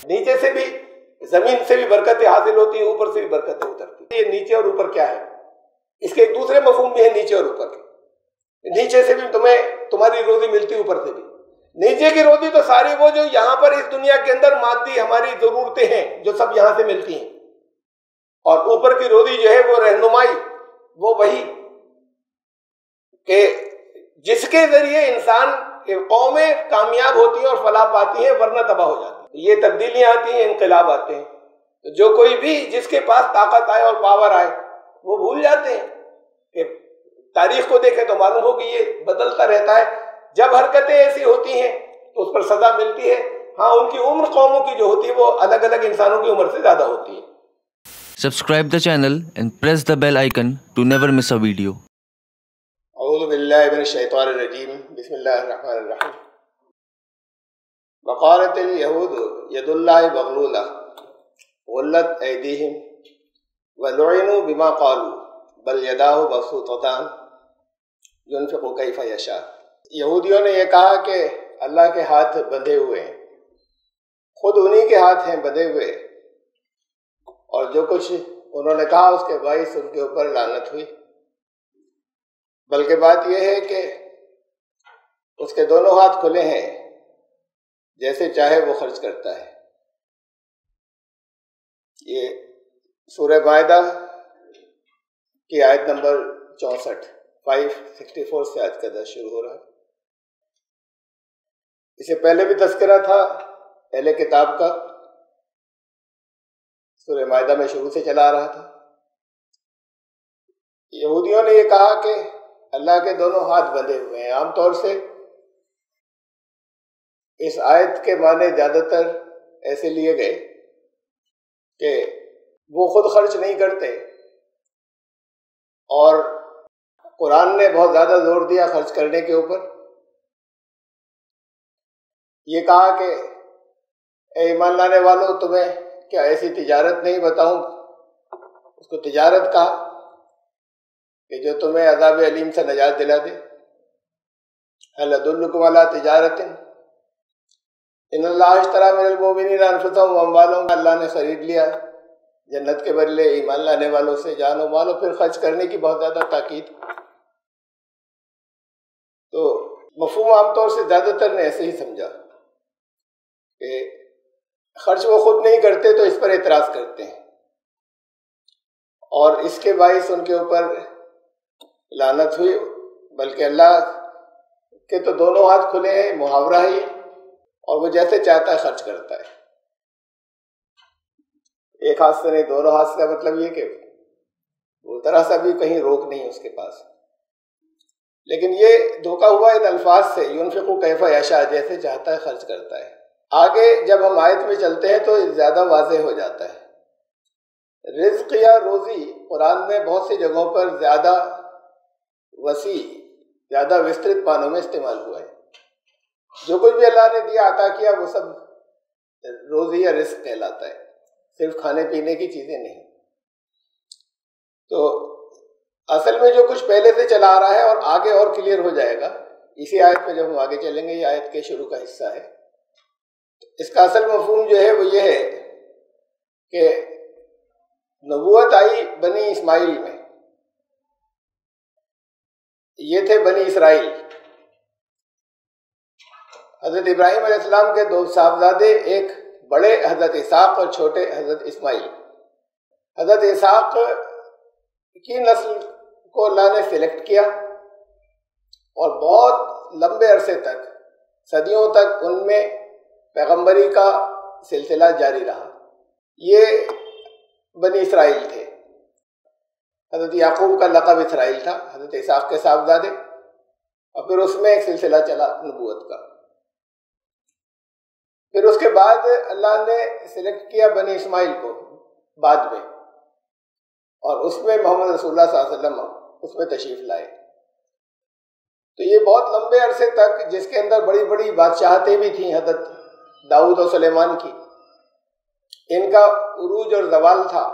نیچے سے بھی، زمین سے بھی برکتیں حاصل ہوتی ہیں، اوپر سے بھی برکتیں اترتی ہیں۔ یہ نیچے اور اوپر کیا ہے؟ اس کے ایک دوسرے مفہوم بھی ہے نیچے اور اوپر کے۔ نیچے سے بھی تمہاری روزی ملتی، اوپر سے بھی۔ نیچے کی روزی تو ساری وہ جو یہاں پر اس دنیا کے اندر مادی ہماری ضرورتیں ہیں، جو سب یہاں سے ملتی ہیں، اور اوپر کی روزی جو ہے وہ رہنمائی، وہ وہی کہ جس کے ذریعے انسان قومیں کامیاب ہوتی ہیں اور فلاح پاتی ہیں، ورنہ تباہ ہو جاتی ہیں۔ یہ تبدیلیاں آتی ہیں، انقلاب آتے ہیں، تو جو کوئی بھی جس کے پاس طاقت آئے اور پاور آئے، وہ بھول جاتے ہیں کہ تاریخ کو دیکھیں تو معلوم ہو کہ یہ بدلتا رہتا ہے۔ جب حرکتیں ایسی ہوتی ہیں تو اس پر سزا ملتی ہے۔ ہاں، ان کی عمر قوموں کی جو ہوتی ہے وہ الگ الگ انسانوں کی عمر سے زیادہ ہوتی ہے۔ Subscribe the channel and press the bell icon to never miss a video. اعوذ باللہ من الشیطان الرجیم، بسم اللہ الرحمن الرحیم۔ وقالت اليہود ید اللہ مغلولہ غلت ایدیہم ولعنوا بما قالوا بل یداہ مبسوطتان ينفق کیف یشاء۔ یہودیوں نے یہ کہا کہ اللہ کے ہاتھ بندھے ہوئے ہیں، خود انہی کے ہاتھ ہیں بندھے ہوئے، اور جو کچھ انہوں نے کہا اس کے باعث ان کے اوپر لعنت ہوئی۔ بلکہ بات یہ ہے کہ اس کے دونوں ہاتھ کھلے ہیں، جیسے چاہے وہ خرچ کرتا ہے۔ یہ سورہ مائدہ کی آیت نمبر 64 564 سے آج کا درس شروع ہو رہا ہے۔ اس سے پہلے بھی تذکرہ تھا اہل کتاب کا، سورہ مائدہ میں شروع سے چلا آ رہا تھا۔ یہودیوں نے یہ کہا کہ اللہ کے دونوں ہاتھ بندھے ہوئے ہیں۔ عام طور سے اس آیت کے معنی زیادہ تر ایسے لیے گئے کہ وہ خود خرچ نہیں کرتے، اور قرآن نے بہت زیادہ زور دیا خرچ کرنے کے اوپر۔ یہ کہا کہ اے ایمان لانے والوں، تمہیں کیا ایسی تجارت نہیں بتاؤں؟ اس کو تجارت کہا کہ جو تمہیں عذاب علیم سے نجات دلا دے۔ هل ادلکم علی تجارت ان اللہ اشتری من المؤمنین انفسهم واموالهم، اللہ نے خرید لیا جنت کے بدلے ایمان لانے والوں سے جان و مال، اور پھر خرچ کرنے کی بہت زیادہ تاکید۔ تو مفہوم عام طور سے زیادہ تر نے ایسے ہی سمجھا کہ خرچ وہ خود نہیں کرتے تو اس پر اعتراض کرتے ہیں، اور اس کے باعث ان کے اوپر لعنت ہوئی۔ بلکہ اللہ کے تو دونوں ہاتھ کھلے ہیں، محاورہ ہی، اور وہ جیسے چاہتا ہے خرچ کرتا ہے۔ ایک ہاتھ سے نہیں، دونوں ہاتھ سے، کا مطلب یہ کہ وہ ذرا سا بھی کہیں روک نہیں اس کے پاس۔ لیکن یہ دھوکہ ہوا ان الفاظ سے، ينفق کیف یشاء، جیسے چاہتا ہے خرچ کرتا ہے۔ آگے جب ہم آیت میں چلتے ہیں تو زیادہ واضح ہو جاتا ہے۔ رزق یا روزی قرآن میں بہت سی جگہوں پر زیادہ وسیع، زیادہ وسترت معنوں میں استعمال ہوا ہے۔ جو کچھ بھی اللہ نے دیا، عطا کیا، وہ سب روزی یا رزق کہلاتا ہے، صرف کھانے پینے کی چیزیں نہیں۔ تو اصل میں جو کچھ پہلے سے چلا آ رہا ہے اور آگے اور کلیئر ہو جائے گا اسی آیت میں جب ہم آگے چلیں گے، یہ آیت کے شروع کا حصہ ہے۔ اس کا اصل مفہوم جو ہے وہ یہ ہے کہ نبوت آئی بنی اسماعیل میں، یہ تھے بنی اسرائیل۔ حضرت ابراہیم علیہ السلام کے دو صاحبزادے، ایک بڑے حضرت اسحاق اور چھوٹے حضرت اسماعیل۔ حضرت اسحاق کی نسل کو اللہ نے سلیکٹ کیا، اور بہت لمبے عرصے تک، صدیوں تک ان میں پیغمبری کا سلسلہ جاری رہا۔ یہ بنی اسرائیل تھے۔ حضرت یعقوب کا لقب اسرائیل تھا، حضرت اسحاق کے صاحبزادے، اور پھر اس میں ایک سلسلہ چلا نبوت کا۔ پھر اس کے بعد اللہ نے سلیکٹ کیا بنی اسماعیل کو بعد میں، اور اس میں محمد رسول اللہ صلی اللہ علیہ وسلم اس میں تشریف لائے۔ تو یہ بہت لمبے عرصے تک، جس کے اندر بڑی بڑی بادشاہتیں بھی تھیں حضرت داؤد اور سلیمان کی، ان کا عروج اور زوال تھا۔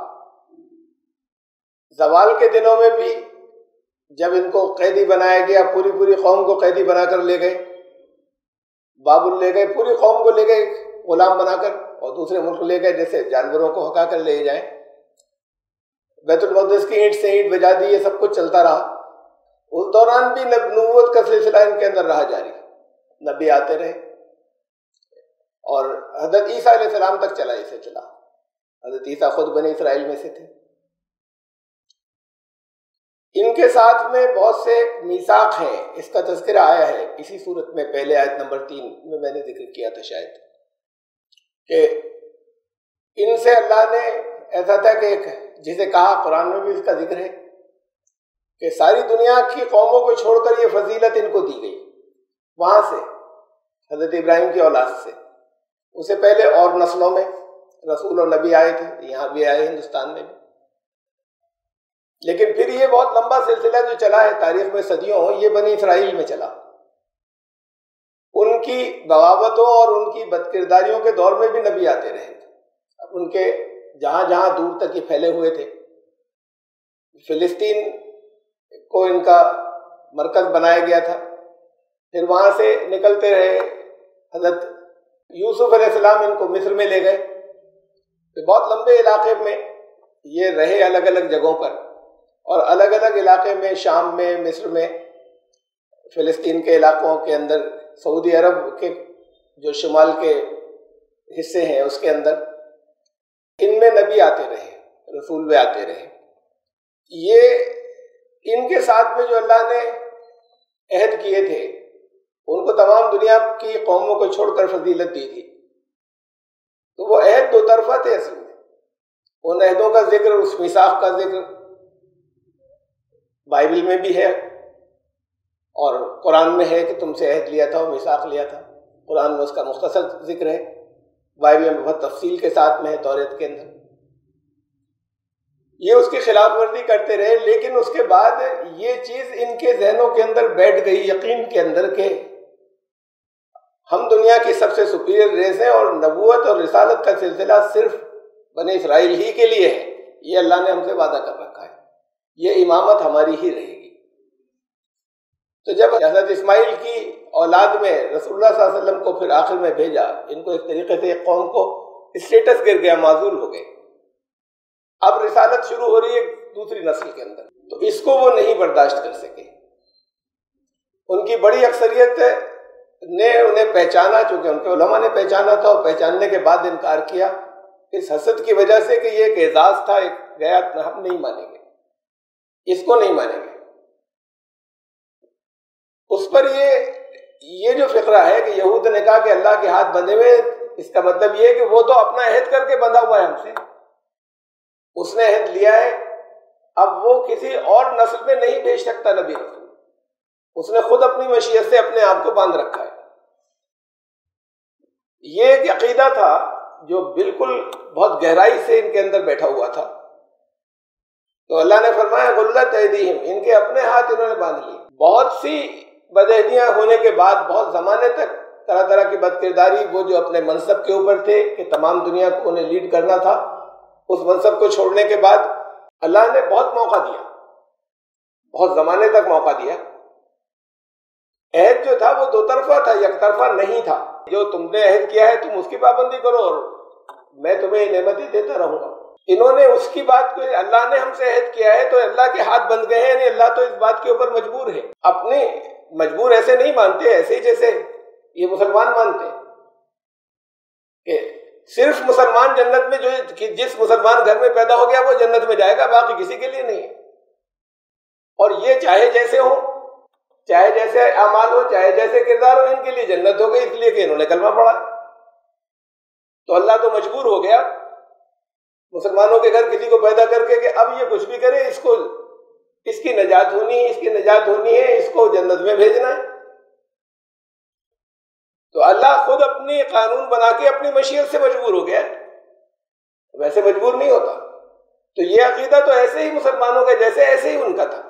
زوال کے دنوں میں بھی جب ان کو قیدی بنایا گیا، پوری پوری قوم کو قیدی بنا کر لے گئے، بابل لے گئے، پوری قوم کو لے گئے غلام بنا کر، اور دوسرے ملک لے گئے، جیسے جانوروں کو ہکا کر لے جائیں. بیت المقدس کی اینٹ سے اینٹ بجا دی، یہ سب کچھ چلتا رہا. اس دوران بھی نبوت کا سلسلہ ان کے اندر رہا جاری، نبی آتے رہے، اور حضرت عیسیٰ علیہ السلام تک چلا. اسے چلا. حضرت عیسیٰ خود بنی اسرائیل میں سے تھے. ان کے ساتھ میں بہت سے میثاق ہیں، اس کا تذکرہ آیا ہے اسی صورت میں، پہلے آیت نمبر 3 میں میں نے ذکر کیا تھا شاید، کہ ان سے اللہ نے ایسا تھا کہ جسے کہا قرآن میں بھی اس کا ذکر ہے کہ ساری دنیا کی قوموں کو چھوڑ کر یہ فضیلت ان کو دی گئی. وہاں سے حضرت ابراہیم کی اولاد سے، اس سے پہلے اور نسلوں میں رسول اور نبی آئے تھے، یہاں بھی آئے ہندوستان میں بھی. لیکن پھر یہ بہت لمبا سلسلہ جو چلا ہے تاریخ میں صدیوں، یہ بنی اسرائیل میں چلا. ان کی بغاوتوں اور ان کی بدکرداریوں کے دور میں بھی نبی آتے رہے. ان کے جہاں جہاں دور تک یہ پھیلے ہوئے تھے، فلسطین کو ان کا مرکز بنایا گیا تھا. پھر وہاں سے نکلتے رہے، حضرت یوسف علیہ السلام ان کو مصر میں لے گئے. پھر بہت لمبے علاقے میں یہ رہے، الگ الگ جگہوں پر، اور الگ الگ علاقے میں، شام میں، مصر میں، فلسطین کے علاقوں کے اندر، سعودی عرب کے جو شمال کے حصے ہیں اس کے اندر، ان میں نبی آتے رہے، رسول بھی آتے رہے. یہ ان کے ساتھ میں جو اللہ نے عہد کیے تھے، ان کو تمام دنیا کی قوموں کو چھوڑ کر فضیلت دی تھی. تو وہ عہد دو طرفہ تھے اصل میں. ان عہدوں کا ذکر، اس میثاق کا ذکر بائبل میں بھی ہے، اور قرآن میں ہے کہ تم سے عہد لیا تھا اور میثاق لیا تھا. قرآن میں اس کا مختصر ذکر ہے، بائبل میں بہت تفصیل کے ساتھ میں ہے توریت کے اندر. یہ اس کی خلاف ورزی کرتے رہے، لیکن اس کے بعد یہ چیز ان کے ذہنوں کے اندر بیٹھ گئی، یقین کے اندر، کہ ہم دنیا کی سب سے سپیریئر ریس ہیں، اور نبوت اور رسالت کا سلسلہ صرف بنی اسرائیل ہی کے لیے ہے. یہ اللہ نے ہم سے وعدہ کر رکھا ہے، یہ امامت ہماری ہی رہے گی. تو جب حضرت اسماعیل کی اولاد میں رسول اللہ صلی اللہ علیہ وسلم کو پھر آخر میں بھیجا، ان کو ایک طریقے سے ایک قوم کو اسٹیٹس گر گیا، معزول ہو گئے. اب رسالت شروع ہو رہی ہے دوسری نسل کے اندر، تو اس کو وہ نہیں برداشت کر سکے. ان کی بڑی اکثریت نے انہیں پہچانا، چونکہ ان کے علماء نے پہچانا تھا، اور پہچاننے کے بعد انکار کیا اس حسد کی وجہ سے کہ یہ ایک اعزاز تھا، ایک گیا، ہم نہیں مانیں گے، اس کو نہیں مانیں گے. اس پر یہ جو فقرہ ہے کہ یہود نے کہا کہ اللہ کے ہاتھ بندھے ہوئے، اس کا مطلب یہ ہے کہ وہ تو اپنا عہد کر کے بندھا ہوا ہے ہم سے، اس نے عہد لیا ہے، اب وہ کسی اور نسل میں نہیں بھیج سکتا نبی رسول، اس نے خود اپنی مشیت سے اپنے آپ کو باندھ رکھا ہے. یہ ایک عقیدہ تھا جو بالکل بہت گہرائی سے ان کے اندر بیٹھا ہوا تھا. تو اللہ نے فرمایا غلت ایدیہم، ان کے اپنے ہاتھ انہوں نے باندھ لی. بہت سی بدعہدیاں ہونے کے بعد، بہت زمانے تک طرح طرح کی بدکرداری، وہ جو اپنے منصب کے اوپر تھے کہ تمام دنیا کو انہیں لیڈ کرنا تھا، اس منصب کو چھوڑنے کے بعد اللہ نے بہت موقع دیا، بہت زمانے تک موقع دیا. عہد جو تھا وہ دو طرفہ تھا، یک طرفہ نہیں تھا. جو تم نے عہد کیا ہے تم اس کی پابندی کرو، اور میں تمہیں نعمتیں دیتا رہوں گا. انہوں نے اس کی بات کو، اللہ نے ہم سے عہد کیا ہے تو اللہ کے ہاتھ بندھ گئے ہیں، یعنی اللہ تو اس بات کے اوپر مجبور ہے. اپنے مجبور ایسے نہیں مانتے، ایسے ہی جیسے یہ مسلمان مانتے ہیں کہ صرف مسلمان جنت میں، جو جس مسلمان گھر میں پیدا ہو گیا وہ جنت میں جائے گا، باقی کسی کے لیے نہیں ہے. اور یہ چاہے جیسے ہو، چاہے جیسے اعمال ہو، چاہے جیسے کردار ہو، ان کے لیے جنت ہو گئی، اس لیے کہ انہوں نے کلمہ پڑھا. تو اللہ تو مجبور ہو گیا مسلمانوں کے گھر کسی کو پیدا کر کے کہ اب یہ کچھ بھی کرے، اس کی نجات ہونی ہے، اس کی نجات ہونی ہے، اس کو جنت میں بھیجنا ہے. تو اللہ خود اپنی قانون بنا کے اپنی مشیت سے مجبور ہو گیا، ویسے مجبور نہیں ہوتا. تو یہ عقیدہ تو ایسے ہی مسلمانوں کا جیسے ایسے ہی ان کا تھا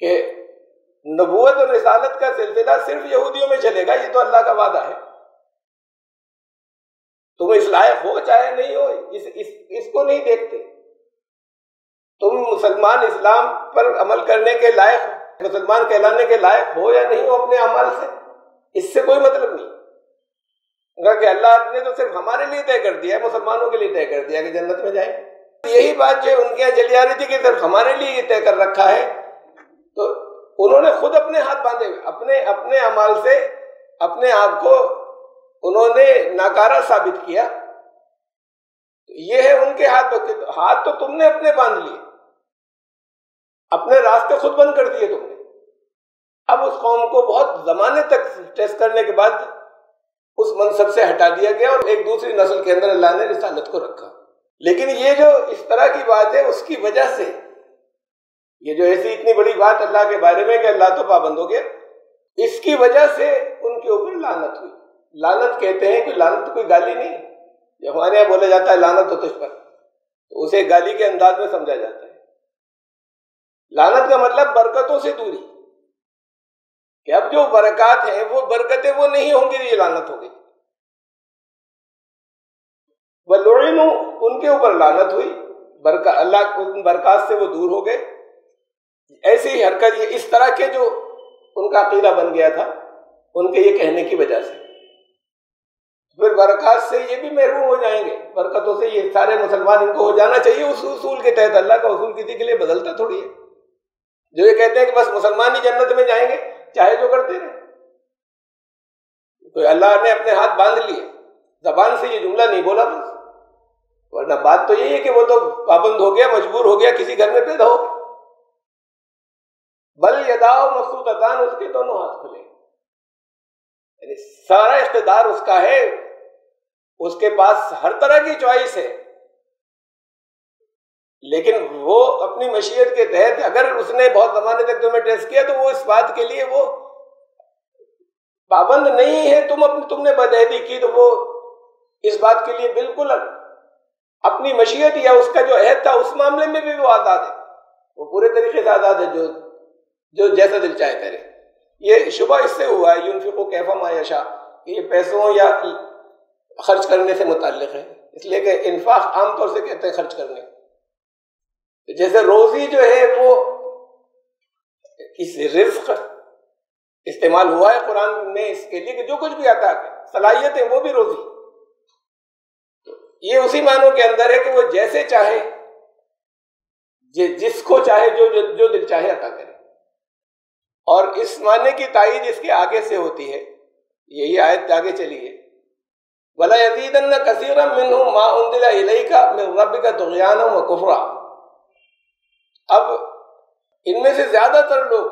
کہ نبوت اور رسالت کا سلسلہ صرف یہودیوں میں چلے گا، یہ تو اللہ کا وعدہ ہے. تم اس لائق ہو چاہے نہیں ہو، اس کو نہیں دیکھتے. تم مسلمان اسلام پر عمل کرنے کے لائق، مسلمان کہلانے کے لائق ہو یا نہیں ہو اپنے عمل سے، اس سے کوئی مطلب نہیں. کہ اللہ نے تو صرف ہمارے لیے طے کر دیا ہے، مسلمانوں کے لیے طے کر دیا کہ جنت میں جائیں۔ یہی بات جو ان کے یہاں چلی آ رہی تھی کہ صرف ہمارے لیے یہ طے کر رکھا ہے، تو انہوں نے خود اپنے ہاتھ باندھے اپنے اعمال سے اپنے آپ کو انہوں نے ناکارہ ثابت کیا۔ یہ ہے ان کے ہاتھ تو تم نے اپنے باندھ لیے، اپنے راستے خود بند کر دیے تم نے۔ اب اس قوم کو بہت زمانے تک ٹیسٹ کرنے کے بعد اس منصب سے ہٹا دیا گیا اور ایک دوسری نسل کے اندر اللہ نے رسالت کو رکھا۔ لیکن یہ جو اس طرح کی بات ہے، اس کی وجہ سے یہ جو ایسی اتنی بڑی بات اللہ کے بارے میں کہ اللہ تو پابند ہو گیا، اس کی وجہ سے ان کے اوپر لعنت ہوئی۔ لعنت کہتے ہیں کہ لعنت کوئی گالی نہیں، جب ہمارے یہاں بولا جاتا ہے لعنت ہو تجھ پر، تو اسے گالی کے انداز میں سمجھا جاتا ہے۔ لعنت کا مطلب برکتوں سے دوری، کہ اب جو برکات ہیں وہ برکتیں وہ نہیں ہوں گی، یہ لعنت ہوگی۔ وَلُعِنُوا، ان کے اوپر لعنت ہوئی، اللہ ان برکات سے وہ دور ہو گئے۔ ایسی ہی حرکت، یہ اس طرح کے جو ان کا عقیدہ بن گیا تھا ان کے یہ کہنے کی وجہ سے، پھر برکات سے یہ بھی محروم ہو جائیں گے، برکتوں سے یہ سارے مسلمان ان کو ہو جانا چاہیے۔ اس اصول کے تحت اللہ کا اصول کسی کے لیے بدلتا تھوڑی ہے۔ جو یہ کہتے ہیں کہ بس مسلمان ہی جنت میں جائیں گے چاہے جو کرتے رہیں، تو اللہ نے اپنے ہاتھ باندھ لیے، زبان سے یہ جملہ نہیں بولا بس، ورنہ بات تو یہی ہے کہ وہ تو پابند ہو گیا، مجبور ہو گیا، کسی گھر میں پیدا ہو۔ بل یداہ مبسوطتان، اس کے دونوں ہاتھ کھلے، یعنی سارا اقتدار اس کا ہے، اس کے پاس ہر طرح کی چوائس ہے، لیکن وہ اپنی مشیت کے تحت اگر اس نے بہت زمانے تک تمہیں ٹیسٹ کیا تو وہ اس بات کے لیے وہ پابند نہیں ہے۔ تم نے بدعہدی کی تو وہ اس بات کے لیے بالکل اپنی مشیت یا اس کا جو عہد تھا اس معاملے میں بھی وہ آزاد ہے، وہ پورے طریقے سے آزاد ہے، جو جیسا دل چاہے کرے۔ یہ شبہ اس سے ہوا ہے ينفق کیف ما یشاء، کہ یہ پیسوں یا خرچ کرنے سے متعلق ہے، اس لیے کہ انفاق عام طور سے کہتے ہیں خرچ کرنے، جیسے روزی جو ہے وہ اس رزق استعمال ہوا ہے قرآن میں اس کے لیے کہ جو کچھ بھی آتا ہے صلاحیت ہے وہ بھی روزی، یہ اسی معنوں کے اندر ہے کہ وہ جیسے چاہے، جس کو چاہے، جو دل چاہے عطا کرے۔ اور اس معنی کی تائید اس کے آگے سے ہوتی ہے، یہی آیت آگے چلی ہے، وَلَا يَزِيدَنَّ كَثِيرًا مِّنْهُمْ مَا أُنزِلَ إِلَيْكَ مِن رَّبِّكَ طُغْيَانًا وَكُفْرًا۔ اب ان میں سے زیادہ تر لوگ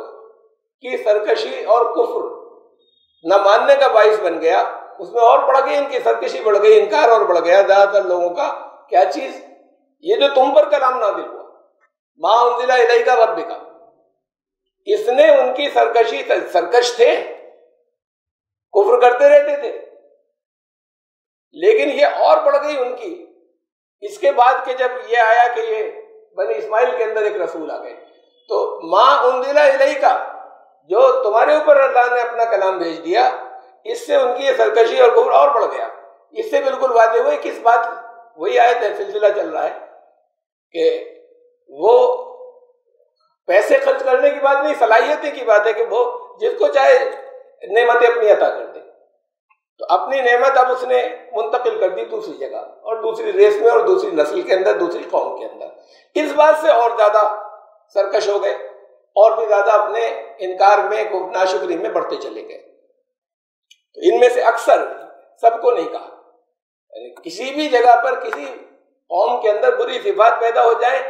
کی سرکشی اور کفر نہ ماننے کا باعث بن گیا، اس میں اور بڑھ گئی، ان کی سرکشی بڑھ گئی، انکار اور بڑھ گیا زیادہ تر لوگوں کا۔ کیا چیز؟ یہ جو تم پر کلام نازل ہوا، ما انزل الیک ربک، اس نے ان کی سرکش تھے، کفر کرتے رہتے تھے، لیکن یہ اور بڑھ گئی ان کی اس کے بعد کہ جب یہ آیا کہ یہ بنی اسماعیل کے اندر ایک رسول آ گئے، تو ما انزل الیک، جو تمہارے اوپر اللہ نے اپنا کلام بھیج دیا، اس سے ان کی یہ سرکشی اور کفر اور بڑھ گیا۔ اس سے بالکل واضح ہوئے کس بات، وہی آیت ہے، سلسلہ چل رہا ہے کہ وہ پیسے خرچ کرنے کی بات نہیں، صلاحیتیں کی بات ہے کہ وہ جس کو چاہے نعمتیں اپنی عطا کر دے، تو اپنی نعمت اب اس نے منتقل کر دی دوسری جگہ اور دوسری ریس میں اور دوسری نسل کے اندر، دوسری قوم کے اندر۔ اس بات سے اور زیادہ سرکش ہو گئے اور بھی زیادہ اپنے انکار میں، ناشکری میں بڑھتے چلے گئے۔ تو ان میں سے اکثر، سب کو نہیں کہا، یعنی کسی بھی جگہ پر کسی قوم کے اندر بری صفات پیدا ہو جائے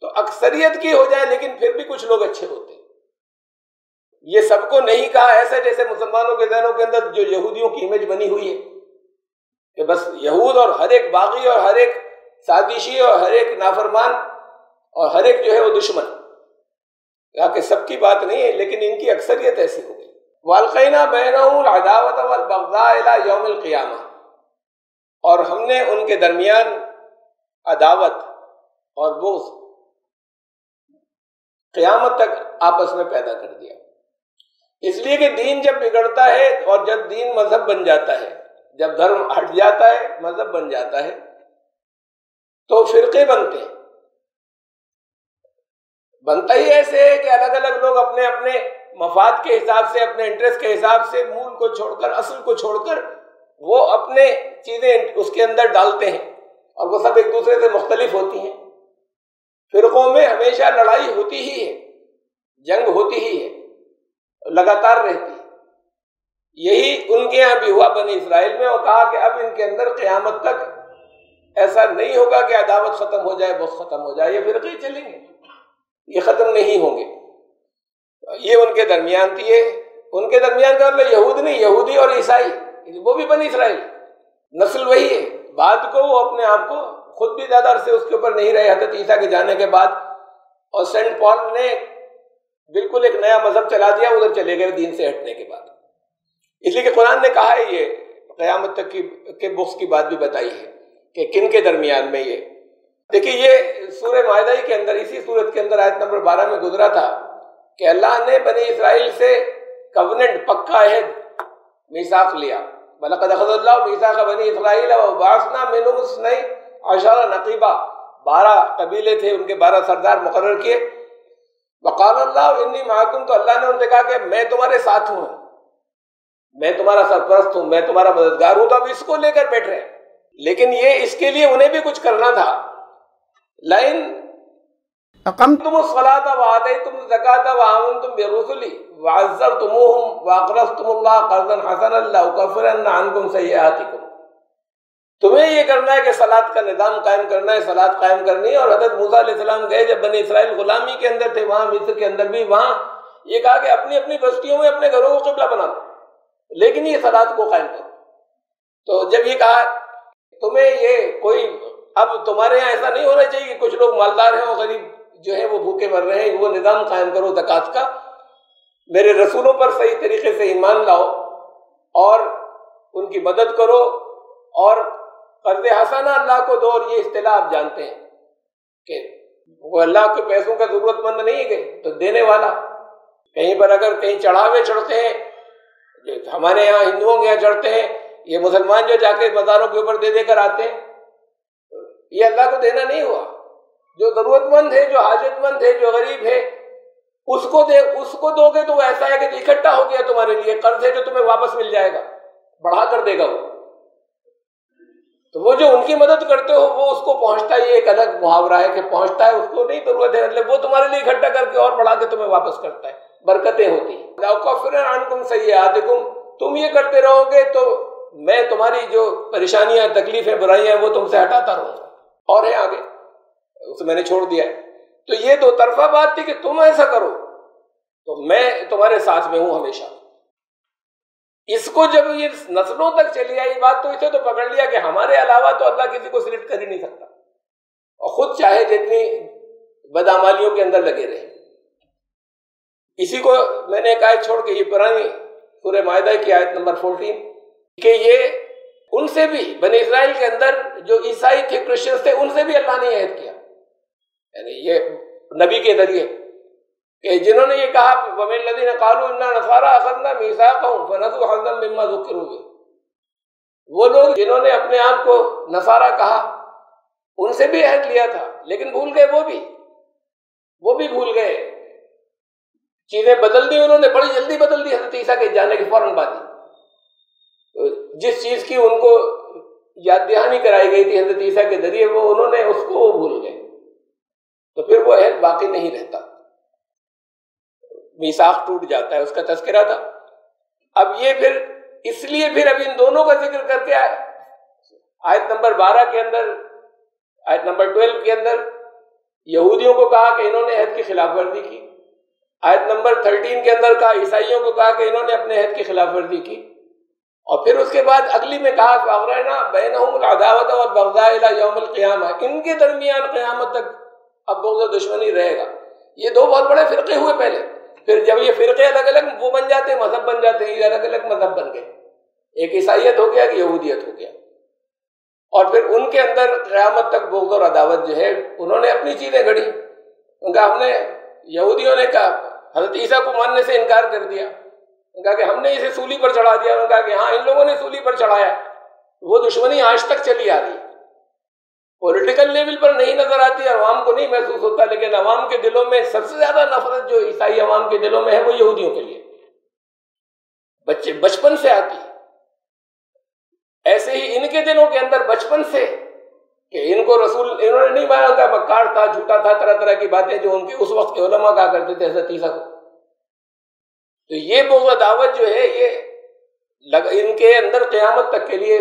تو اکثریت کی ہو جائے، لیکن پھر بھی کچھ لوگ اچھے ہوتے ہیں۔ یہ سب کو نہیں کہا، ایسے جیسے مسلمانوں کے ذہنوں کے اندر جو یہودیوں کی امیج بنی ہوئی ہے کہ بس یہود اور ہر ایک باغی اور ہر ایک سازشی اور ہر ایک نافرمان اور ہر ایک جو ہے وہ دشمن، کہ سب کی بات نہیں ہے، لیکن ان کی اکثریت ایسی ہو گئی۔ وَأَلْقَيْنَا بَيْنَهُمُ الْعَدَاوَةَ وَالْبَغْضَاءَ إِلَى يَوْمِ الْقِيَامَةِ، اور ہم نے ان کے درمیان عداوت اور بغض قیامت تک آپس میں پیدا کر دیا، اس لیے کہ دین جب بگڑتا ہے اور جب دین مذہب بن جاتا ہے، جب دھرم ہٹ جاتا ہے، مذہب بن جاتا ہے، تو فرقے بنتے ہیں۔ بنتا ہی ایسے ہے کہ الگ الگ لوگ اپنے اپنے مفاد کے حساب سے، اپنے انٹرسٹ کے حساب سے مول کو چھوڑ کر، اصل کو چھوڑ کر وہ اپنے چیزیں اس کے اندر ڈالتے ہیں اور وہ سب ایک دوسرے سے مختلف ہوتی ہیں. فرقوں میں ہمیشہ لڑائی ہوتی ہی ہے، جنگ ہوتی ہی ہے، لگاتار رہتی ہے. یہی ان کے یہاں بھی ہوا بنی اسرائیل میں، اور کہا کہ اب ان کے اندر قیامت تک ایسا نہیں ہوگا کہ عداوت ختم ہو جائے، بغض ختم ہو جائے. یہ فرقے چلیں گے، یہ ختم نہیں ہوں گے. یہ ان کے درمیان تھی. یہ ان کے درمیان کا مطلب یہود نہیں، یہودی اور عیسائی وہ بھی بنی اسرائیل، نسل وہی ہے. بعد کو وہ اپنے آپ کو خود بھی زیادہ عرصے اس کے اوپر نہیں رہے حضرت عیسیٰ کے جانے کے بعد، اور سینٹ پال نے بالکل ایک نیا مذہب چلا دیا، ادھر چلے گئے دین سے ہٹنے کے بعد. اس لیے کہ قرآن نے کہا ہے یہ قیامت تک کے بغض کی بات بھی بتائی ہے کہ کن کے درمیان میں. یہ دیکھیے یہ سورہ مائدہ کے اندر، اسی سورت کے اندر آیت نمبر 12 میں گزرا تھا کہ اللہ نے بنی اسرائیل سے کوننٹ، پکا عہد، میثاق لیا. وَلَقَدْ أَخَذَ اللَّهُ مِيثَاقَ بَنِي إِسْرَائِيلَ وَبَعَثْنَا مِنْهُمْ اثْنَيْ عَشَرَ نَقِيبًا، 12 قبیلے تھے، ان کے 12 سردار مقرر کیے. وَقَالَ اللَّهُ إِنِّي مَعَكُمْ، تو اللہ نے ان سے کہا کہ میں تمہارے ساتھ ہوں، میں تمہارا سرپرست ہوں، میں تمہارا مددگار ہوں. تو اب اس کو لے کر بیٹھ رہے ہیں، لیکن یہ اس کے لیے انہیں بھی کچھ کرنا تھا. لَئِنْ أَقَمْتُمُ الصَّلَاةَ وَآتَيْتُمُ الزَّكَاةَ وَآمَنْتُمْ بِرُسُلِي وَعَزَّرْتُمُوهُمْ وَأَقْرَضْتُمُ اللَّهَ قَرْضًا حَسَنًا لَأُكَفِّرَنَّ عَنْكُمْ سَيِّئَاتِكُمْ. تمہیں یہ کرنا ہے کہ صلاۃ کا نظام قائم کرنا ہے، صلاۃ قائم کرنی ہے. اور حضرت موسیٰ علیہ السلام گئے جب بنی اسرائیل غلامی کے اندر تھے، وہاں مصر کے اندر بھی، وہاں یہ کہا کہ اپنی اپنی بستیوں میں اپنے گھروں کو قبلہ بنا دو، لیکن یہ صلاۃ کو قائم کرو. تو جب یہ کہا تمہیں یہ کوئی، اب تمہارے یہاں ایسا نہیں ہونا چاہیے کہ کچھ لوگ مالدار ہیں اور غریب جو ہیں وہ بھوکے مر رہے ہیں، وہ نظام قائم کرو زکوٰۃ کا، میرے رسولوں پر صحیح طریقے سے ایمان لاؤ اور ان کی مدد کرو، اور قرض حسنہ اللہ کو دو. اور یہ اصطلاح آپ جانتے ہیں کہ وہ اللہ کے پیسوں کا ضرورت مند نہیں ہے تو دینے والا. کہیں پر اگر کہیں چڑھاوے چڑھتے ہیں، جو ہمارے یہاں ہندوؤں کے یہاں چڑھتے ہیں، یہ مسلمان جو جا کے مزاروں کے اوپر دے دے کر آتے ہیں، یہ اللہ کو دینا نہیں ہوا. جو ضرورت مند ہے، جو حاجت مند ہے، جو غریب ہے، اس کو دے، اس کو دو گے تو وہ ایسا ہے کہ اکٹھا ہو گیا تمہارے لیے، قرض ہے جو تمہیں واپس مل جائے گا، بڑھا کر دے گا وہ. تو وہ جو ان کی مدد کرتے ہو وہ اس کو پہنچتا ہے. یہ ایک الگ محاورہ ہے کہ پہنچتا ہے، اس کو نہیں ضرورت ہے، مطلب وہ تمہارے لیے اکٹھا کر کے اور بڑھا کے تمہیں واپس کرتا ہے، برکتیں ہوتی ہیں. لَأُكَفِّرَنَّ عَنْكُمْ سَيِّئَاتِكُمْ، تم یہ کرتے رہو گے تو میں تمہاری جو پریشانیاں، تکلیفیں، برائیاں وہ تم سے ہٹاتا رہوں گا. اور ہے آگے، اسے میں نے چھوڑ دیا ہے. تو یہ دو طرفہ بات تھی کہ تم ایسا کرو تو میں تمہارے ساتھ میں ہوں ہمیشہ. اس کو جب یہ نسلوں تک چلی آئی بات، تو اسے تو پکڑ لیا کہ ہمارے علاوہ تو اللہ کسی کو سلیکٹ کر ہی نہیں سکتا، اور خود چاہے جتنی بدعمالیوں کے اندر لگے رہے. اسی کو میں نے ایک آیت چھوڑ کے، یہ پرانی سورہ مائدہ کی آیت نمبر 14، کہ یہ ان سے بھی بنی اسرائیل کے اندر جو عیسائی تھے، کرسچنز تھے، ان سے بھی اللہ نے عہد کیا، یعنی یہ نبی کے ذریعے، کہ جنہوں نے یہ کہا وَمِنَ الَّذِينَ قَالُوا إِنَّا نَصَارَىٰ أَخَذْنَا مِيثَاقَهُمْ فَنَسُوا حَظًّا مِّمَّا ذُكِّرُوا بِهِ. وہ لوگ جنہوں نے اپنے آپ کو نصارہ کہا، ان سے بھی عہد لیا تھا، لیکن بھول گئے، وہ بھی بھول گئے. چیزیں بدل دی انہوں نے، بڑی جلدی بدل دی حضرت عیسیٰ کے جانے کے فوراً بعد ہی. جس چیز کی ان کو یاد دہانی کرائی گئی تھی حضرت عیسیٰ کے ذریعے، وہ انہوں نے اس کو بھول گئے، تو پھر وہ عہد باقی نہیں رہتا، میثاق ٹوٹ جاتا ہے. اس کا تذکرہ تھا. اب یہ پھر اس لیے پھر اب ان دونوں کا ذکر کر کے آیت نمبر 12 کے اندر، آیت نمبر 12 کے اندر یہودیوں کو کہا کہ انہوں نے عہد کی خلاف ورزی کی. آیت نمبر 13 کے اندر کہا عیسائیوں کو کہا کہ انہوں نے اپنے عہد کی خلاف ورزی کی. اور پھر اس کے بعد اگلی میں کہا فَأَغْرَيْنَا بَيْنَهُمُ الْعَدَاوَةَ وَالْبَغْضَاءَ إِلَىٰ يَوْمِ الْقِيَامَةِ، ان کے درمیان قیامت تک اب بغض و دشمنی رہے گا. یہ دو بہت بڑے فرقے ہوئے پہلے، پھر جب یہ فرقے الگ الگ وہ بن جاتے ہیں، مذہب بن جاتے ہیں، یہ الگ الگ مذہب بن گئے، ایک عیسائیت ہو گیا، ایک یہودیت ہو گیا. اور پھر ان کے اندر قیامت تک بغض اور عداوت جو ہے، انہوں نے اپنی چیزیں گھڑی. ان کا ہم نے، یہودیوں نے کہا حضرت عیسیٰ کو ماننے سے انکار کر دیا، ان کا کہ ہم نے اسے سولی پر چڑھا دیا. ان کا کہ ہاں ان لوگوں نے سولی پر چڑھایا. وہ دشمنی آج تک چلی آ رہی ہے، پولیٹیکل لیول پر نہیں نظر آتی، عوام کو نہیں محسوس ہوتا، لیکن عوام کے دلوں میں سب سے زیادہ نفرت جو عیسائی عوام کے دلوں میں ہے وہ یہودیوں کے لیے بچپن سے آتی ہے. ایسے ہی ان کے دلوں کے اندر بچپن سے کہ ان کو رسول انہوں نے نہیں مانا تھا، مکار تھا، جھوٹا تھا، طرح طرح کی باتیں جو ان کے اس وقت کے علماء کہا کرتے تھے حضرت عیسیٰ کو. تو یہ بغض دعوت جو ہے یہ ان کے اندر قیامت تک کے لیے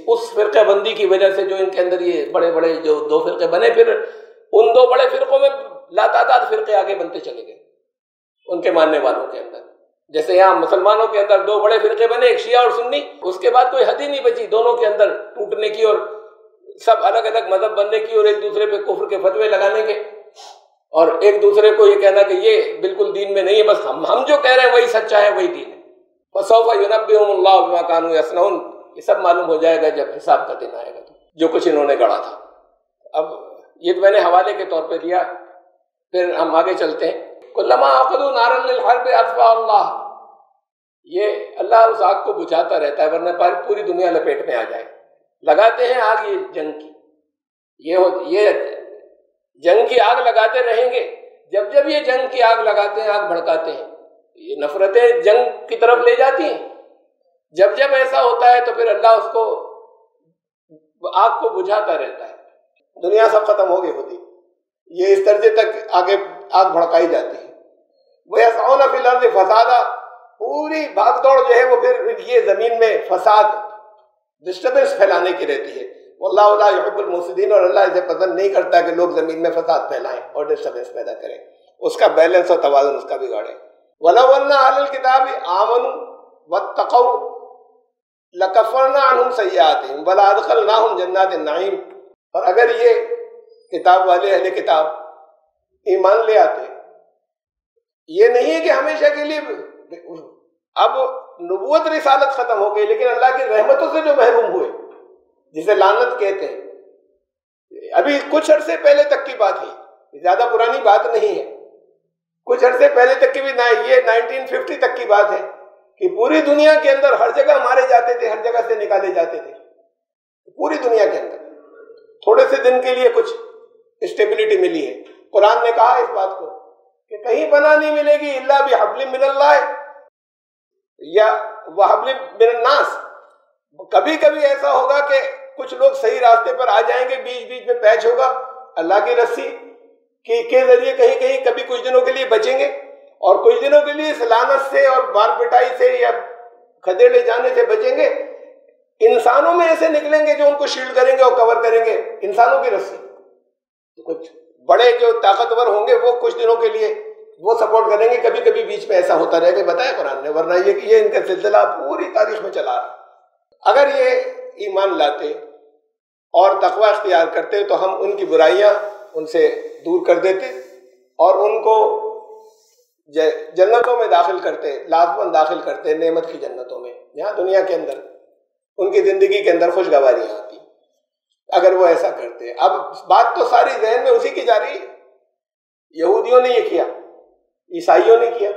اس فرقہ بندی کی وجہ سے جو ان کے اندر یہ بڑے بڑے جو دو فرقے بنے، پھر ان دو بڑے فرقوں میں لاتعداد فرقے آگے بنتے چلے گئے ان کے ماننے والوں کے اندر. جیسے یہاں مسلمانوں کے اندر دو بڑے فرقے بنے، ایک شیعہ اور سنی، اس کے بعد کوئی حد ہی نہیں بچی دونوں کے اندر ٹوٹنے کی اور سب الگ الگ مذہب بننے کی اور ایک دوسرے پہ کفر کے فتوے لگانے کے اور ایک دوسرے کو یہ کہنا کہ یہ بالکل دین میں نہیں ہے، بس ہم جو کہہ رہے ہیں وہی سچا ہے، وہی دین ہے. فَسَوْفَ يُنَبِّئُهُمُ اللَّهُ بِمَا كَانُوا يَصْنَعُونَ. یہ سب معلوم ہو جائے گا جب حساب کا دن آئے گا تو جو کچھ انہوں نے گڑھا تھا. اب یہ تو میں نے حوالے کے طور پہ دیا، پھر ہم آگے چلتے ہیں. كُلَّمَا عَقَدُوا نَارًا لِلْحَرْبِ أَطْفَأَهَا اللَّهُ. یہ اللہ اس آگ کو بجھاتا رہتا ہے ورنہ پوری دنیا لپیٹ میں آ جائے. لگاتے ہیں آگ یہ جنگ کی، یہ جنگ کی آگ لگاتے رہیں گے. جب جب یہ جنگ کی آگ لگاتے ہیں، آگ بھڑکاتے ہیں، یہ نفرتیں جنگ کی طرف لے جاتی ہیں. جب جب ایسا ہوتا ہے تو پھر اللہ اس کو آگ کو بجھاتا رہتا ہے. دنیا سب ختم ہو گئی ہوتی، یہ اس درجے تک آگے آگ بھڑکائی جاتی ہے. وَيَسْعَوْنَ فِي الْأَرْضِ فَسَادًا. پوری بھاگ دوڑ جو ہے وہ پھر یہ زمین میں فساد، ڈسٹربنس پھیلانے کی رہتی ہے. واللہ لا يحب المفسدین. اور اللہ اسے پسند نہیں کرتا کہ لوگ زمین میں فساد پھیلائیں اور ڈسٹربنس پیدا کریں، اس کا بیلنس اور توازن اس کا بگاڑیں. وَلَوْ أَنَّ أَهْلَ الْكِتَابِ آمَنُوا وَاتَّقَوْا لَكَفَّرْنَا عَنْهُمْ سَيِّئَاتِهِمْ وَلَأَدْخَلْنَاهُمْ جَنَّاتِ النَّعِيمِ. اور اگر یہ کتاب والے اہل کتاب ایمان لے آتے، یہ نہیں ہے کہ ہمیشہ کے لیے اب نبوت رسالت ختم ہو گئی، لیکن اللہ کی رحمتوں سے جو محروم ہوئے، جسے لعنت کہتے ہیں، ابھی کچھ عرصے پہلے تک کی بات ہے، زیادہ پرانی بات نہیں ہے. کچھ عرصے پہلے تک کی بھی، یہ 1950 تک کی بات ہے کہ پوری دنیا کے اندر ہر جگہ مارے جاتے تھے، ہر جگہ سے نکالے جاتے تھے. پوری دنیا کے اندر تھوڑے سے دن کے لیے کچھ اسٹیبلٹی ملی ہے. قرآن نے کہا اس بات کو کہ کہیں پناہ نہیں ملے گی الا بحبل من اللہ یا وحبل من الناس. کبھی کبھی ایسا ہوگا کہ کچھ لوگ صحیح راستے پر آ جائیں گے، بیچ بیچ میں پیچ ہوگا، اللہ کی رسی کے ذریعے کہیں کہیں کبھی کچھ دنوں کے لیے بچیں گے، اور کچھ دنوں کے لیے اس لعنت سے اور مار پٹائی سے یا کھدیڑے جانے سے بچیں گے. انسانوں میں ایسے نکلیں گے جو ان کو شیلڈ کریں گے اور کور کریں گے، انسانوں کی رسی. کچھ بڑے جو طاقتور ہوں گے وہ کچھ دنوں کے لیے وہ سپورٹ کریں گے. کبھی کبھی بیچ میں ایسا ہوتا رہے گا، بتایا قرآن نے، ورنہ یہ کہ یہ ان کا سلسلہ پوری تاریخ میں چلا رہا. اگر یہ ایمان لاتے اور تقوی اختیار کرتے تو ہم ان کی برائیاں ان سے دور کر دیتے اور ان کو جنتوں میں داخل کرتے، لازماً داخل کرتے، نعمت کی جنتوں میں، یہاں دنیا کے اندر ان کی زندگی کے اندر خوشگواریاں آتی اگر وہ ایسا کرتے. اب بات تو ساری ذہن میں اسی کی جا رہی ہے. یہودیوں نے یہ کیا، عیسائیوں نے کیا.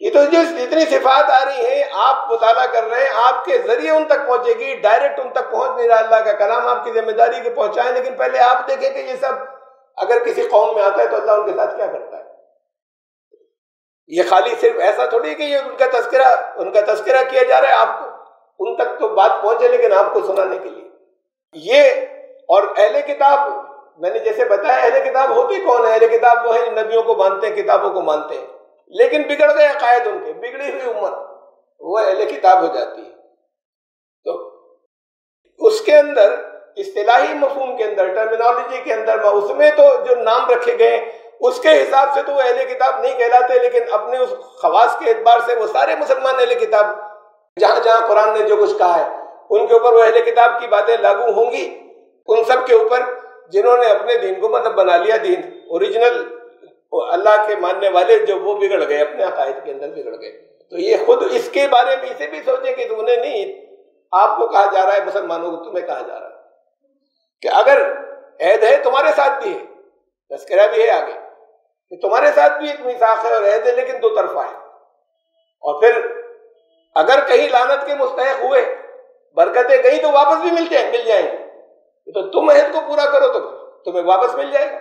یہ تو جتنی صفات آ رہی ہیں آپ مطالعہ کر رہے ہیں، آپ کے ذریعے ان تک پہنچے گی، ڈائریکٹ ان تک پہنچ نہیں رہا. اللہ کا کلام آپ کی ذمہ داری کے پہنچائیں، لیکن پہلے آپ دیکھیں کہ یہ سب اگر کسی قوم میں آتا ہے تو اللہ ان کے ساتھ کیا کرتا ہے. یہ خالی صرف ایسا تھوڑی ہے کہ یہ ان کا تذکرہ کیا جا رہا ہے، آپ کو ان تک تو بات پہنچے لیکن آپ کو سنانے کے لیے. یہ اور اہل کتاب، میں نے جیسے بتایا اہل کتاب ہوتی کون ہے؟ اہل کتاب وہ ہیں جو نبیوں کو مانتے ہیں، کتابوں کو مانتے ہیں، لیکن بگڑ گئے عقائد ان کے، بگڑی ہوئی امت وہ اہل کتاب ہو جاتی ہے. تو اس کے اندر اصطلاحی مفہوم کے اندر، ٹرمینالوجی کے اندر، اس میں تو جو نام رکھے گئے اس کے حساب سے تو وہ اہل کتاب نہیں کہلاتے، لیکن اپنے اس خواص کے اعتبار سے وہ سارے مسلمان اہل کتاب، جہاں جہاں قرآن نے جو کچھ کہا ہے ان کے اوپر وہ اہل کتاب کی باتیں لاگو ہوں گی. ان سب کے اوپر جنہوں نے اپنے دین کو مطلب بنا لیا، دین اوریجنل اللہ کے ماننے والے جو وہ بگڑ گئے، اپنے عقائد کے اندر بگڑ گئے. تو یہ خود اس کے بارے میں اسے بھی سوچیں کہ انہیں نہیں، آپ کو کہا جا رہا ہے، مسلمانوں کو تمہیں کہا جا رہا ہے کہ اگر عہد ہے تمہارے ساتھ بھی ہے، تذکرہ بھی ہے آگے کہ تمہارے ساتھ بھی ایک میثاق ہے اور عہد ہے، لیکن دو طرفہ ہے. اور پھر اگر کہیں لعنت کے مستحق ہوئے، برکتیں گئی تو واپس بھی مل جائیں گی. تو تم عہد کو پورا کرو تو تمہیں واپس مل جائے گا.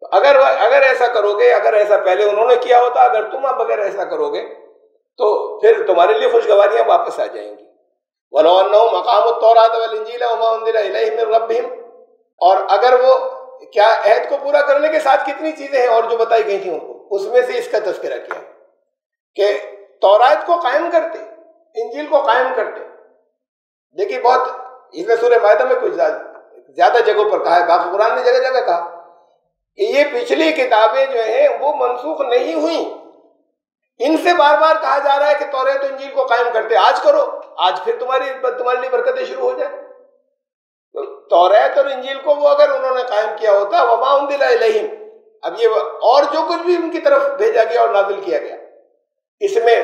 تو اگر ایسا کرو گے، اگر ایسا پہلے انہوں نے کیا ہوتا، اگر تم اب اگر ایسا کرو گے تو پھر تمہارے لیے خوشگواریاں واپس آ جائیں گی. وَلَوْ أَنَّهُمْ أَقَامُوا التَّوْرَاةَ وَالْإِنْجِيلَ وَمَا أُنزِلَ إِلَيْهِم مِّن رَّبِّهِمْ، اور اگر وہ کیا عہد کو پورا کرنے کے ساتھ کتنی چیزیں ہیں اور جو بتائی گئی تھیں ان کو، اس میں سے اس کا تذکرہ کیا کہ تورات کو قائم کرتے، انجیل کو قائم کرتے. دیکھیے بہت اس میں سورہ مائدہ میں کچھ زیادہ جگہوں پر کہا ہے، باقی قرآن نے جگہ جگہ کہا کہ یہ پچھلی کتابیں جو ہیں وہ منسوخ نہیں ہوئیں. ان سے بار بار کہا جا رہا ہے کہ توریت و انجیل کو قائم کرتے، آج کرو، آج پھر تمہارے لیے برکتیں شروع ہو جائیں. تو توریت اور انجیل کو وہ اگر انہوں نے قائم کیا ہوتا، وما انزل الیہم، اب یہ اور جو کچھ بھی ان کی طرف بھیجا گیا اور نازل کیا گیا، اس میں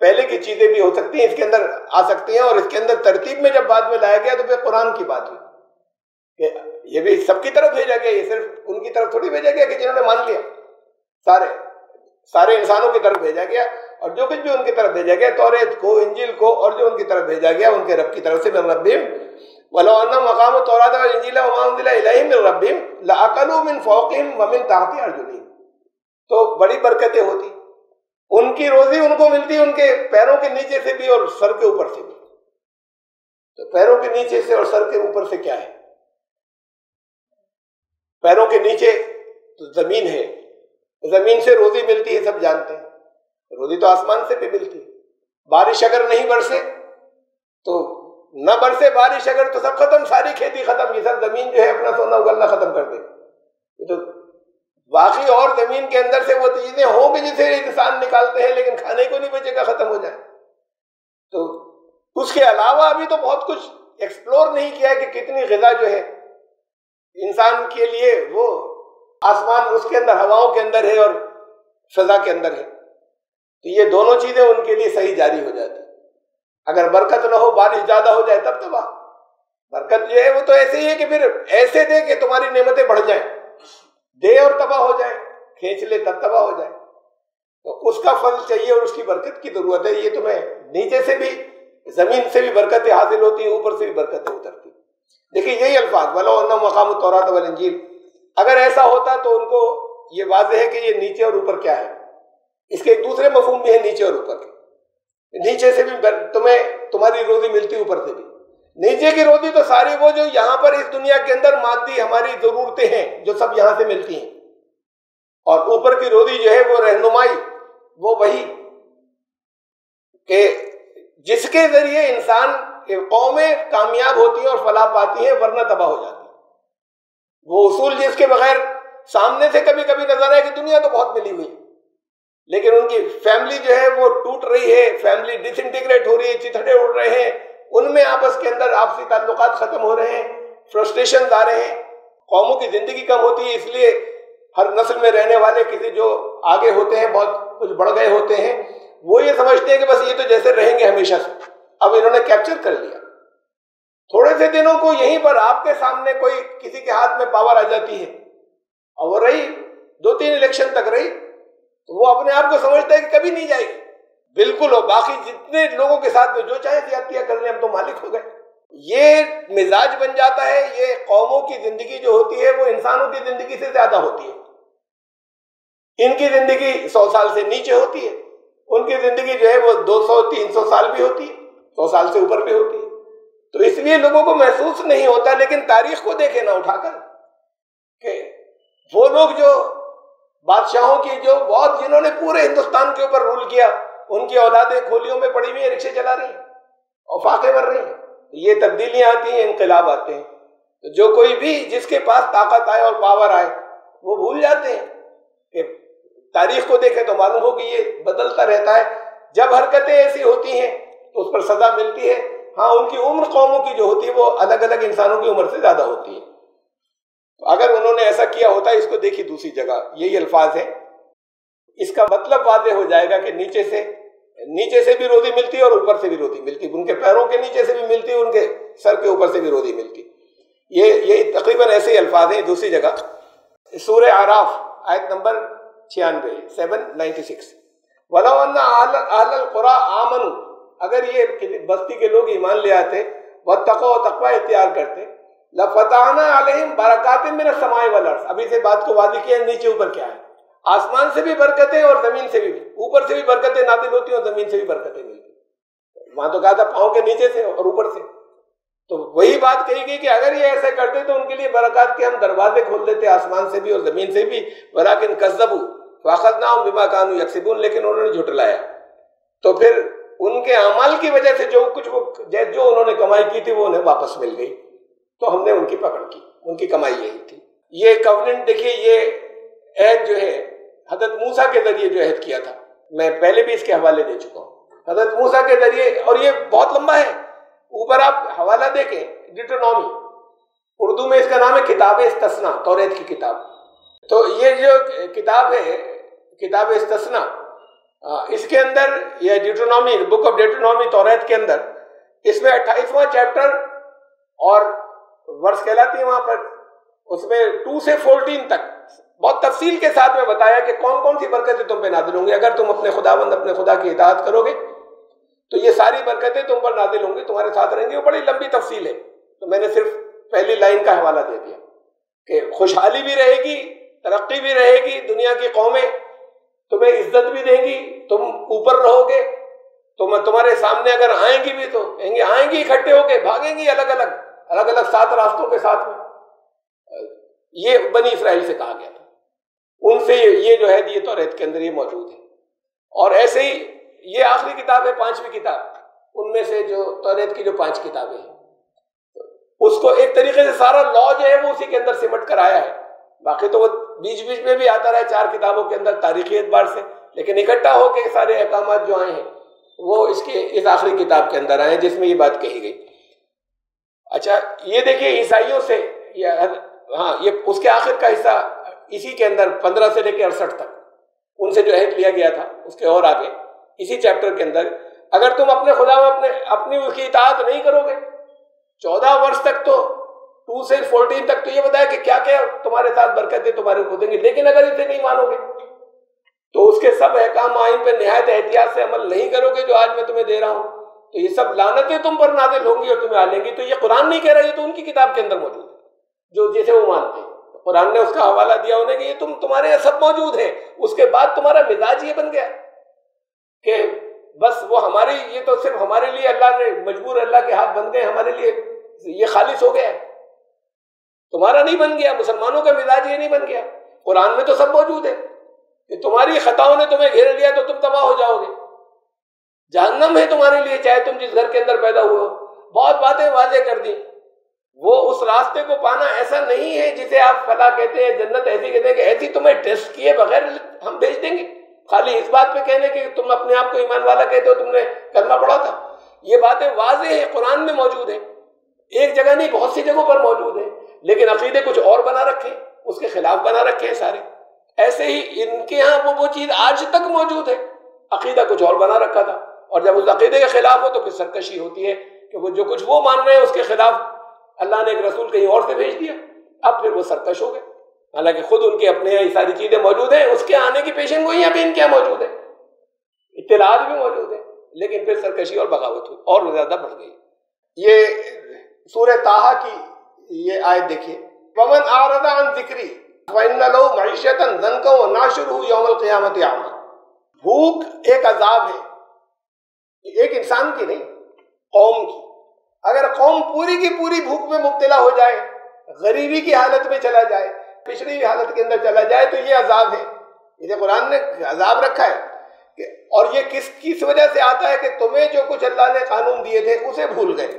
پہلے کی چیزیں بھی ہو سکتی ہیں، اس کے اندر آ سکتی ہیں، اور اس کے اندر ترتیب میں جب بعد میں لایا گیا تو پھر قرآن کی بات ہوئی کہ یہ بھی سب کی طرف بھیجا گیا، یہ صرف ان کی طرف تھوڑی بھیجا گیا کہ جنہوں نے مان لیا، سارے انسانوں کی طرف بھیجا گیا. اور جو کچھ بھی ان کی طرف بھیجا گیا، توریت کو، انجیل کو، اور جو ان کی طرف بھیجا گیا ان کے رب کی طرف سے، من ربہم وَلَوْ أَنَّهُمْ أَقَامُوا التَّوْرَاةَ وَالْإِنْجِيلَ وَمَا أُنزِلَ إِلَيْهِم مِّن رَّبِّهِمْ لَأَكَلُوا مِن فَوْقِهِمْ وَمِن تَحْتِ أَرْجُلِهِمْ. تو بڑی برکتیں ہوتی، ان کی روزی ان کو ملتی ان کے پیروں کے نیچے سے بھی اور سر کے اوپر سے بھی. تو پیروں کے نیچے سے اور سر کے اوپر سے کیا ہے؟ پیروں کے نیچے تو زمین ہے، زمین سے روزی ملتی ہے، سب جانتے ہیں. روزی تو آسمان سے بھی ملتی ہے. بارش اگر نہیں برسے تو نہ برسے بارش اگر تو سب ختم، ساری کھیتی ختم، یہ سب زمین جو ہے اپنا سونا اگلنا ختم کر دے. تو باقی اور زمین کے اندر سے وہ چیزیں ہوں گی جسے انسان نکالتے ہیں لیکن کھانے کو نہیں بچے گا، ختم ہو جائے. تو اس کے علاوہ ابھی تو بہت کچھ ایکسپلور نہیں کیا ہے کہ کتنی غذا جو ہے انسان کے لیے وہ آسمان اس کے اندر، ہواؤں کے اندر ہے اور فضا کے اندر ہے. تو یہ دونوں چیزیں ان کے لیے صحیح جاری ہو جاتی. اگر برکت نہ ہو، بارش زیادہ ہو جائے تب تباہ. برکت جو ہے وہ تو ایسے ہی ہے کہ پھر ایسے دے کہ تمہاری نعمتیں بڑھ جائیں، دے اور تباہ ہو جائے، کھینچ لے تب تباہ ہو جائے. تو اس کا فضل چاہیے اور اس کی برکت کی ضرورت ہے. یہ تمہیں نیچے سے بھی، زمین سے بھی برکتیں حاصل ہوتی ہیں، اوپر سے بھی برکتیں اترتی. دیکھیے یہی الفاظ وَلَوْ أَنَّهُمْ أَقَامُوا التَّوْرَاةَ وَالْإِنْجِيلَ، اگر ایسا ہوتا تو ان کو یہ واضح ہے کہ یہ نیچے اور اوپر کیا ہے. اس کے ایک دوسرے مفہوم بھی ہے نیچے اور اوپر کے. نیچے سے بھی تمہاری روزی ملتی، اوپر سے بھی. نیچے کی روزی تو ساری وہ جو یہاں پر اس دنیا کے اندر مادی ہماری ضرورتیں ہیں جو سب یہاں سے ملتی ہیں، اور اوپر کی روزی جو ہے وہ رہنمائی، وہ وہی کہ جس کے ذریعے انسان قومیں کامیاب ہوتی ہیں اور فلاح پاتی ہیں، ورنہ تباہ ہو جاتی ہیں. وہ اصول جس کے بغیر سامنے سے کبھی کبھی نظر آئے کہ دنیا تو بہت ملی ہوئی، لیکن ان کی فیملی جو ہے وہ ٹوٹ رہی ہے، فیملی ڈس انٹیگریٹ ہو رہی ہے، چتھڑے اڑ رہے ہیں، ان میں آپس کے اندر آپسی تعلقات ختم ہو رہے ہیں، فرسٹریشنز آ رہے ہیں، قوموں کی زندگی کم ہوتی ہے. اس لیے ہر نسل میں رہنے والے کسی جو آگے ہوتے ہیں، بہت کچھ بڑھ گئے ہوتے ہیں، وہ یہ سمجھتے ہیں کہ بس یہ تو جیسے رہیں گے ہمیشہ سے. اب انہوں نے کیپچر کر لیا. تھوڑے سے دنوں کو یہیں پر آپ کے سامنے کوئی کسی کے ہاتھ میں پاور آ جاتی ہے، اور وہ رہی 2-3 الیکشن تک رہی، تو وہ اپنے آپ کو سمجھتا ہے کہ کبھی نہیں جائے گی. بالکل ہو، باقی جتنے لوگوں کے ساتھ میں جو چاہے زیادتیاں کر لیں، ہم تو مالک ہو گئے. یہ مزاج بن جاتا ہے. یہ قوموں کی زندگی جو ہوتی ہے وہ انسانوں کی زندگی سے زیادہ ہوتی ہے. ان کی زندگی 100 سال سے نیچے ہوتی ہے، ان کی زندگی جو ہے وہ 200-300 سال بھی ہوتی ہے، 100 سال سے اوپر بھی ہوتی ہے. تو اس لیے لوگوں کو محسوس نہیں ہوتا. لیکن تاریخ کو دیکھیں نا اٹھا کر کہ وہ لوگ جو بادشاہوں کی جو بہت جنہوں نے پورے ہندوستان کے اوپر رول کیا، ان کی اولادیں کھولیوں میں پڑی ہوئی ہیں، رکشے چلا رہی ہیں اور فاقے بن رہی ہیں. یہ تبدیلیاں آتی ہیں، انقلاب آتے ہیں. تو جو کوئی بھی جس کے پاس طاقت آئے اور پاور آئے، وہ بھول جاتے ہیں کہ تاریخ کو دیکھیں تو معلوم ہو کہ یہ بدلتا رہتا ہے. جب حرکتیں ایسی ہوتی ہیں تو اس پر سزا ملتی ہے. ہاں، ان کی عمر قوموں کی جو ہوتی ہے وہ الگ الگ انسانوں کی عمر سے زیادہ ہوتی ہے. تو اگر انہوں نے ایسا کیا ہوتا ہے، اس کو دیکھیے دوسری جگہ یہی الفاظ ہیں، اس کا مطلب واضح ہو جائے گا کہ نیچے سے بھی روزی ملتی اور اوپر سے بھی روزی ملتی. ان کے پیروں کے نیچے سے بھی ملتی، ان کے سر کے اوپر سے بھی روزی ملتی. یہ تقریباً ایسے ہی الفاظ ہیں. دوسری جگہ سورہ اعراف آیت نمبر 796، وَلَوْ أَنَّ أَهْلَ الْقُرَىٰ آمَنُوا، اگر یہ بستی کے لوگ ایمان لے آتے، وَاتَّقَوْا، تقوی اختیار کرتے، لَفَتَحْنَا عَلَيْهِمْ بَرَكَاتٍ مِّنَ السَّمَاءِ وَالْأَرْضِ. ابھی سے بات کو واضح کیا، نیچے اوپر کیا ہے. آسمان سے بھی برکتیں اور زمین سے بھی، اوپر سے بھی برکتیں نازل ہوتی ہیں اور زمین سے بھی برکتیں ملتی ہیں. وہاں تو کہا تھا پاؤں کے نیچے سے اور اوپر سے. تو وہی بات کہی گئی کہ اگر یہ ایسے کرتے تو ان کے لیے برکات کے ہم دروازے کھول دیتے آسمان سے بھی اور زمین سے بھی. ولیکن کذبوا فاخذناہم بما كانوا یکسبون، لیکن انہوں نے جھٹلایا. تو پھر ان کے اعمال کی وجہ سے جو انہوں نے کمائی کی تھی وہ انہیں واپس مل گئی. تو ہم نے ان کی پکڑ کی، ان کی کمائی یہی تھی. یہ کوننٹ دیکھیے، یہ عہد جو ہے حضرت موسیٰ کے ذریعے جو عہد کیا تھا، میں پہلے بھی اس کے حوالے دے چکا ہوں. حضرت موسیٰ کے ذریعے، اور یہ بہت لمبا ہے، اوپر آپ حوالہ دیکھیں ڈیوٹرونومی، اردو میں اس کا نام ہے کتاب استثناء، توریت کی کتاب. تو یہ جو کتاب ہے کتاب استثناء، اس کے اندر یہ ڈیوٹرونومی، بک آف ڈیوٹرونومی توریت کے اندر، اس میں 28واں چیپٹر اور ورس کہلاتی ہے وہاں پر، اس میں 2 سے 14 تک بہت تفصیل کے ساتھ میں بتایا کہ کون کون سی برکتیں تم پہ نازل ہوں گی اگر تم اپنے خداوند اپنے خدا کی اطاعت کرو گے. تو یہ ساری برکتیں تم پر نازل ہوں گی، تمہارے ساتھ رہیں گی. وہ بڑی لمبی تفصیل ہے، تو میں نے صرف پہلی لائن کا حوالہ دے دیا کہ خوشحالی بھی رہے گی، ترقی بھی رہے گی، دنیا کی قومیں تمہیں عزت بھی دیں گی، تم اوپر رہو گے. تمہارے سامنے اگر آئیں گی بھی تو کہیں گے، آئیں گی اکٹھے ہو کے، بھاگیں گی الگ الگ 7 راستوں کے ساتھ میں. یہ بنی اسرائیل سے کہا گیا تھا، ان سے یہ جو ہے یہ توریت کے اندر یہ موجود ہے. اور ایسے ہی یہ آخری کتاب ہے، 5ویں کتاب، ان میں سے جو توریت کی جو 5 کتابیں ہیں، اس کو ایک طریقے سے سارا لا جو ہے وہ اسی کے اندر سمٹ کر آیا ہے. باقی تو وہ بیچ بیچ میں بھی آتا رہا ہے 4 کتابوں کے اندر تاریخی اعتبار سے، لیکن اکٹھا ہو کے سارے احکامات جو آئے ہیں وہ اس آخری کتاب کے اندر آئے ہیں جس میں یہ بات کہی گئی. اچھا یہ دیکھیے عیسائیوں سے یہ اس کے آخر کا حصہ اسی کے اندر 15 سے لے کے 68 تک ان سے جو عہد لیا گیا تھا، اس کے اور آگے اسی چیپٹر کے اندر، اگر تم اپنے خدا میں اپنی اس کی اطاعت نہیں کرو گے 14 ورس تک، تو 2 سے 14 تک تو یہ بتایا کہ کیا کیا تمہارے ساتھ برکتیں تمہارے کو دیں گے. لیکن اگر اسے نہیں مانو گے تو اس کے سب احکام آئین پہ نہایت احتیاط سے عمل نہیں کرو گے جو آج میں تمہیں دے رہا ہوں، تو یہ سب لعنتیں تم پر نازل ہوں گی اور تمہیں آ لیں گی. تو یہ قرآن نہیں کہہ رہا، یہ تو ان کی کتاب کے اندر موجود ہے جو جیسے وہ مانتے ہیں. قرآن نے اس کا حوالہ دیا انہیں کہ یہ تمہارے یہاں سب موجود ہیں. اس کے بعد تمہارا مزاج یہ بن گیا کہ بس وہ یہ تو صرف ہمارے لیے اللہ نے مجبور، اللہ کے ہاتھ بن گئے ہمارے لیے، یہ خالص ہو گیا ہے. تمہارا نہیں بن گیا، مسلمانوں کا مزاج یہ نہیں بن گیا. قرآن میں تو سب موجود ہے کہ تمہاری خطاؤں نے تمہیں گھیر لیا تو تم تباہ ہو جاؤ گے، جہنم ہے تمہارے لیے چاہے تم جس گھر کے اندر پیدا ہوئے ہو. بہت باتیں واضح کر دی. وہ اس راستے کو پانا ایسا نہیں ہے جسے آپ فلاں کہتے ہیں، جنت ایسی کہتے ہیں کہ ایسی تمہیں ٹیسٹ کیے بغیر ہم بھیج دیں گے، خالی اس بات پہ کہنے کہ تم اپنے آپ کو ایمان والا کہتے ہو، تم نے کلمہ پڑھا تھا. یہ باتیں واضح ہیں، قرآن میں موجود ہیں، ایک جگہ نہیں بہت سی جگہوں پر موجود ہیں. لیکن عقیدے کچھ اور بنا رکھے، اس کے خلاف بنا رکھے ہیں سارے. ایسے ہی ان کے ہاں وہ چیز آج تک موجود ہے، عقیدہ کچھ اور بنا رکھا تھا، اور جب اس عقیدے کے خلاف ہو تو پھر سرکشی ہوتی ہے کہ وہ جو کچھ وہ مان رہے ہیں اس کے خلاف اللہ نے ایک رسول کہیں اور سے بھیج دیا، اب پھر وہ سرکش ہو گئے. حالانکہ خود ان کے اپنے یہ ساری چیزیں موجود ہیں، اس کے آنے کی پیشن گوئیاں بھی ان کے یہاں موجود ہیں، اطلاعات بھی موجود ہیں، لیکن پھر سرکشی اور بغاوت ہوئی اور زیادہ بڑھ گئی. یہ سورہ طٰہٰ کی یہ آیت دیکھیے، وَمَنْ أَعْرَضَ عَنْ ذِكْرِي فَإِنَّ لَهُ مَعِيشَةً ضَنْكًا وَنَحْشُرُهُ يَوْمَ الْقِيَامَةِ أَعْمَىٰ. بھوک ایک عذاب ہے، ایک انسان کی نہیں، قوم کی. اگر قوم پوری کی پوری بھوک میں مبتلا ہو جائے، غریبی کی حالت میں چلا جائے، پچھڑی ہوئی حالت کے اندر چلا جائے، تو یہ عذاب ہے. یہ قرآن نے عذاب رکھا ہے. اور یہ کس وجہ سے آتا ہے کہ تمہیں جو کچھ اللہ نے قانون دیے تھے اسے بھول گئے.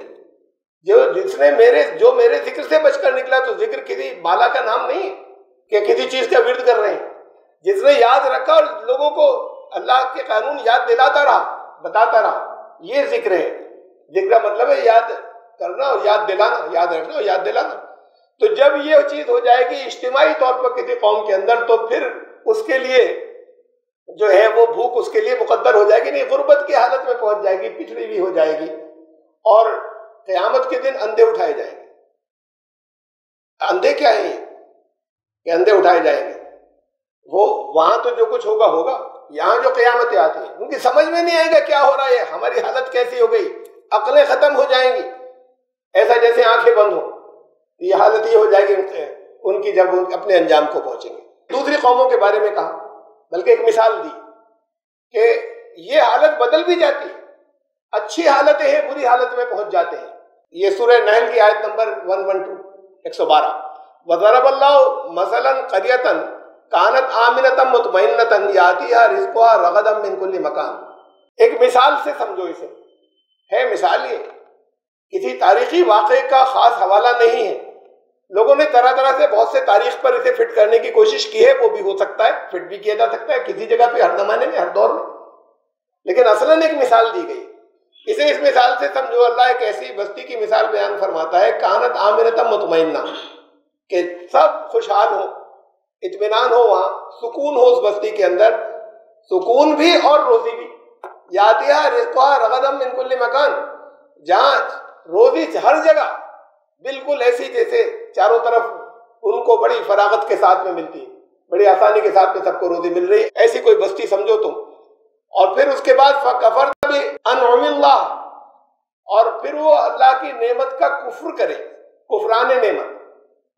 جو میرے ذکر سے بچ کر نکلا، تو ذکر کسی بالا کا نام نہیں ہے کہ کسی چیز کا ورد کر رہے ہیں. جس نے یاد رکھا اور لوگوں کو اللہ کے قانون یاد دلاتا رہا، بتاتا رہا، یہ ذکر ہے. ذکر کا مطلب ہے یاد کرنا اور یاد دلانا، یاد رکھنا اور یاد دلانا. تو جب یہ چیز ہو جائے گی اجتماعی طور پر کسی قوم کے اندر، تو پھر اس کے لیے جو ہے وہ بھوک اس کے لیے مقدر ہو جائے گی، نہیں غربت کی حالت میں پہنچ جائے گی، پچھڑی بھی ہو جائے گی. اور قیامت کے دن اندھے اٹھائے جائیں گے. اندھے کیا ہیں کہ اندھے اٹھائے جائیں گے؟ وہ وہاں تو جو کچھ ہوگا ہوگا، یہاں جو قیامتیں آتی ہیں ان کی سمجھ میں نہیں آئے گا کیا ہو رہا ہے، ہماری حالت کیسی ہو گئی، عقلیں ختم ہو جائیں گی، ایسا جیسے آنکھیں بند ہو. یہ حالت یہ ہو جائے گی ان کی جب اپنے انجام کو پہنچیں گے. دوسری قوموں کے بارے میں کہا، بلکہ ایک مثال دی کہ یہ حالت بدل بھی جاتی ہے. اچھی حالتیں ہیں بری حالت میں پہنچ جاتے ہیں. یہ سورہ نحل کی آیت نمبر 112. وَضَرَبَ اللَّهُ مَثَلًا قَرْيَةً كَانَتْ آمِنَةً مُطْمَئِنَّةً يَأْتِيهَا رِزْقُهَا رَغَدًا مِّن كُلِّ مَكَانٍ. ایک مثال سے سمجھو اسے. ہے مثال، یہ کسی تاریخی واقعے کا خاص حوالہ نہیں ہے. لوگوں نے طرح طرح سے بہت سے تاریخ پر اسے فٹ کرنے کی کوشش کی ہے، وہ بھی ہو سکتا ہے، فٹ بھی کیا جا سکتا ہے کسی جگہ پہ، ہر زمانے میں، ہر دور میں. لیکن اصلاً ایک مثال دی گئی. اسے اس مثال سے سمجھو. اللہ ایک ایسی بستی کی مثال بیان فرماتا ہے، کانت آمنۃ مطمئنہ، کہ سب خوشحال ہو، اطمینان ہو، وہاں سکون ہو اس بستی کے اندر، سکون بھی اور روزی بھی. یاتیہا رزقہا رغدا من کل مکان، جہاں روزی ہر جگہ بالکل ایسی جیسے چاروں طرف ان کو بڑی فراغت کے ساتھ میں ملتی ہے، بڑی آسانی کے ساتھ میں سب کو روزی مل رہی ہے، ایسی کوئی بستی سمجھو تم. اور پھر اس کے بعد فَكَفَرْنَ بِأَنْعُمِ اللَّهِ، اور پھر وہ اللہ کی نعمت کا کفر کرے، کفران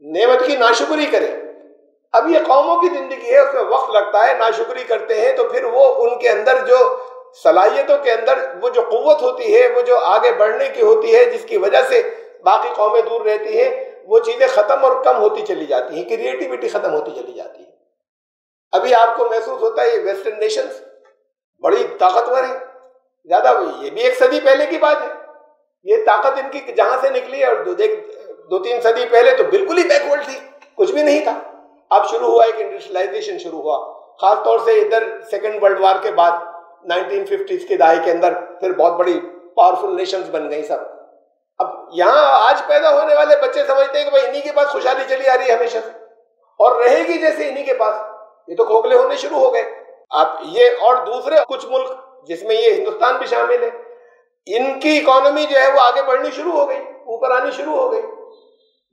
نعمت کی ناشکری کرے. اب یہ قوموں کی زندگی ہے، اس میں وقت لگتا ہے، ناشکری کرتے ہیں تو پھر وہ ان کے اندر جو صلاحیتوں کے اندر وہ جو قوت ہوتی ہے، وہ جو آگے بڑھنے کی ہوتی ہے، جس کی وجہ سے باقی قومیں دور رہتی ہیں، وہ چیزیں ختم اور کم ہوتی چلی جاتی ہیں، کریٹیوٹی ختم ہوتی چلی جاتی ہے. ابھی آپ کو محسوس ہوتا ہے یہ ویسٹرن نیشنز بڑی طاقتور ہیں، زیادہ، یہ بھی ایک صدی پہلے کی بات ہے. یہ طاقت ان کی جہاں سے نکلی ہے، اور 2-3 صدی پہلے تو بالکل ہی بیکورڈ تھی، کچھ بھی نہیں تھا. اب شروع ہوا ایک انڈسٹریلائزیشن شروع ہوا، خاص طور سے ادھر سیکنڈ ورلڈ وار کے بعد 1950s کے دہائی کے اندر پھر بہت بڑی پاورفل نیشنز بن گئی سب. اب یہاں آج پیدا ہونے والے بچے سمجھتے ہیں کہ بھائی انہی کے پاس خوشحالی چلی آ رہی ہے ہمیشہ سے، اور رہے گی جیسے انہی کے پاس. یہ تو کھوکھلے ہونے شروع ہو گئے. اب یہ اور دوسرے کچھ ملک جس میں یہ ہندوستان بھی شامل ہے، ان کی اکانومی جو ہے وہ آگے بڑھنی شروع ہو گئی، اوپر آنی شروع ہو گئی.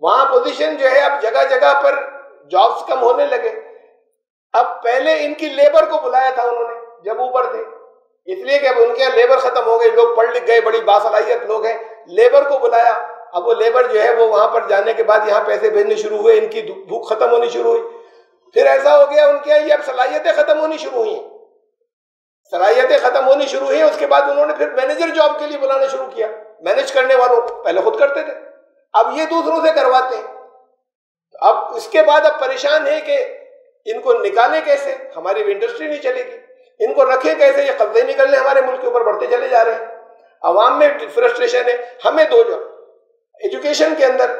وہاں پوزیشن جو ہے اب جگہ جگہ پر جابز کم ہونے لگے. اب پہلے ان کی لیبر کو بلایا تھا انہوں نے جب اوپر تھے، اس لیے کہ اب ان کے یہاں لیبر ختم ہو گئی، لوگ پڑھ لکھ گئے، بڑی باصلاحیت لوگ ہیں، لیبر کو بلایا. اب وہ لیبر جو ہے وہ وہاں پر جانے کے بعد یہاں پیسے بھیجنے شروع ہوئے، ان کی بھوک ختم ہونی شروع ہوئی. پھر ایسا ہو گیا ان کے یہاں یہ اب صلاحیتیں ختم ہونی شروع ہوئی ہیں، صلاحیتیں ختم ہونی شروع ہوئی. اس کے بعد انہوں نے پھر مینیجر جاب کے لیے بلانا شروع کیا، مینیج کرنے والوں کو. پہلے خود کرتے تھے، اب یہ دوسروں سے کرواتے ہیں. اب اس کے بعد اب پریشان ہے کہ ان کو نکالیں کیسے، ہماری انڈسٹری نہیں چلے گی، ان کو رکھیں کیسے، یہ قبضے نکل لیں ہمارے ملک کے اوپر، بڑھتے چلے جا رہے ہیں. عوام میں فرسٹریشن ہے. ہمیں دو جو ایجوکیشن کے اندر